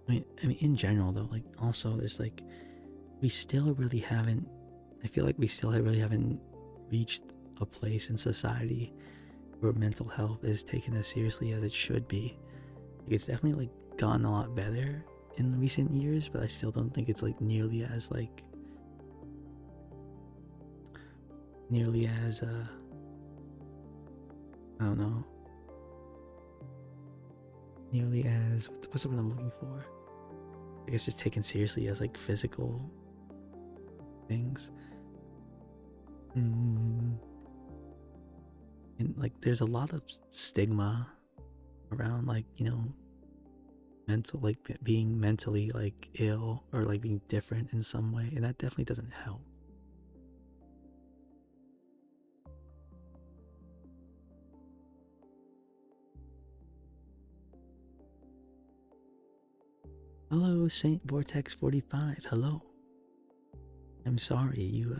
I mean, in general though, like also there's like, we still really haven't, I feel like we still really haven't reached a place in society where mental health is taken as seriously as it should be. Like it's definitely like gotten a lot better in recent years, but I still don't think it's like nearly as I don't know, nearly as what's the word I'm looking for? I guess just taken seriously as like physical things. And like there's a lot of stigma around like, mental, like being mentally like ill or like being different in some way, and that definitely doesn't help. Hello, Saint Vortex 45. Hello. I'm sorry, you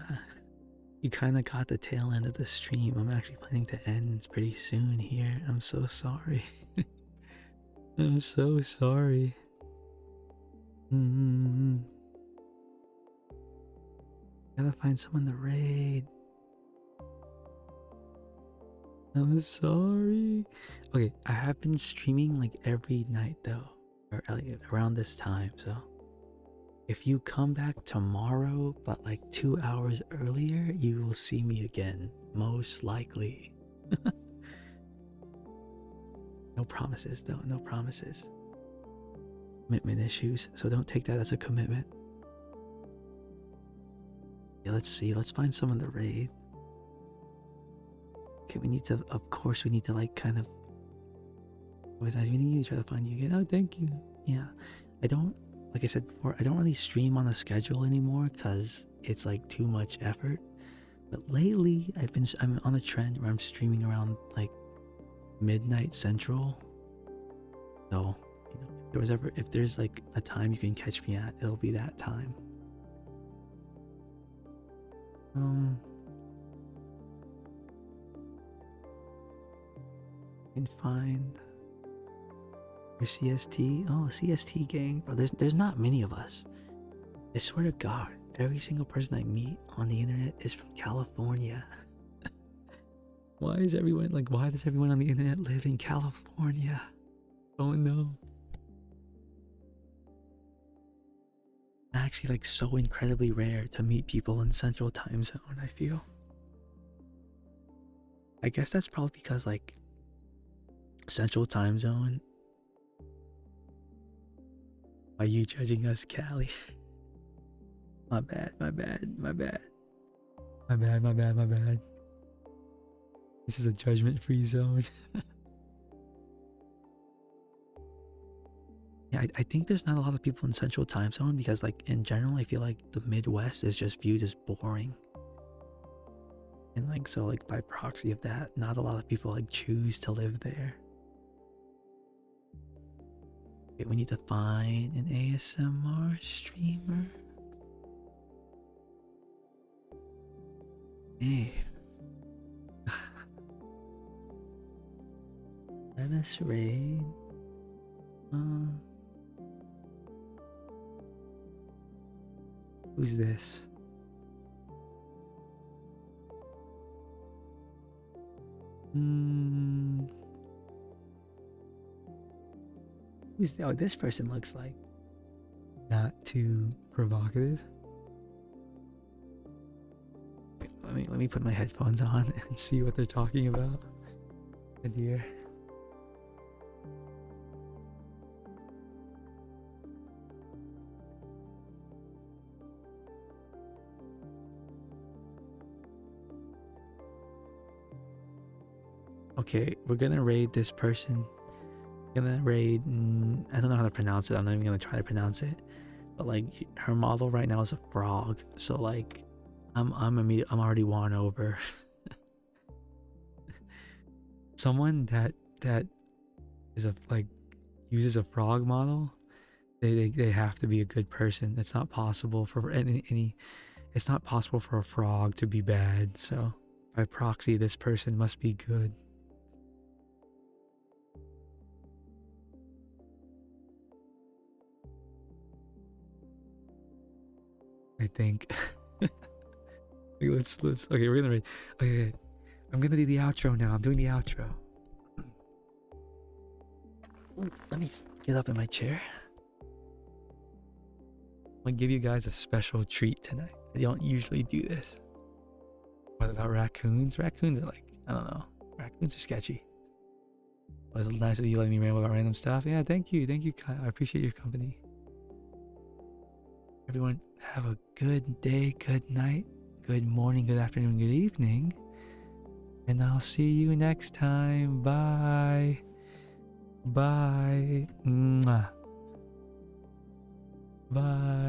kind of caught the tail end of the stream. I'm actually planning to end pretty soon here. I'm so sorry. I'm so sorry. Gotta find someone to raid. I'm sorry. Okay, I have been streaming like every night though, or like around this time, so If you come back tomorrow, but like 2 hours earlier, you will see me again. Most likely. No promises, though. No promises. Commitment issues, so don't take that as a commitment. Yeah, let's see. Let's find someone to raid. Okay, we need to, of course, we need to like kind of. We need to try to find you again. Oh, thank you. Yeah, I don't, like I said before, I don't really stream on a schedule anymore because it's like too much effort. But lately, I'm on a trend where I'm streaming around like midnight central. So, if there's like a time you can catch me at, it'll be that time. Can find your CST. Oh, CST gang, bro. There's not many of us. I swear to God, every single person I meet on the internet is from California. Why does everyone on the internet live in California? Oh no. Actually, like so incredibly rare to meet people in Central Time Zone, I feel. I guess that's probably because like Central Time Zone. Are you judging us, Cali? My bad. This is a judgment-free zone. Yeah, I think there's not a lot of people in Central Time Zone because like in general, I feel like the Midwest is just viewed as boring. And like, so like by proxy of that, not a lot of people like choose to live there. Okay, we need to find an ASMR streamer. Hey. Let us raid. Who's this? Oh, this person looks like not too provocative. Wait, let me put my headphones on and see what they're talking about. Oh dear. Okay, we're gonna raid this person. Gonna raid. I don't know how to pronounce it. I'm not even gonna try to pronounce it. But like, her model right now is a frog. So like, I'm already won over. Someone that is uses a frog model. They have to be a good person. It's not possible for any. It's not possible for a frog to be bad. So by proxy, this person must be good. I think. let's okay, we're gonna okay, I'm gonna do the outro now. I'm doing the outro. Ooh, let me get up in my chair. I'm gonna give you guys a special treat tonight. I don't usually do this. What about raccoons? Raccoons are like, I don't know. Raccoons are sketchy. Was it nice of you letting me ramble about random stuff? Yeah, thank you, Kyle. I appreciate your company. Everyone, have a good day, good night, good morning, good afternoon, good evening. And I'll see you next time. Bye. Bye. Mwah. Bye.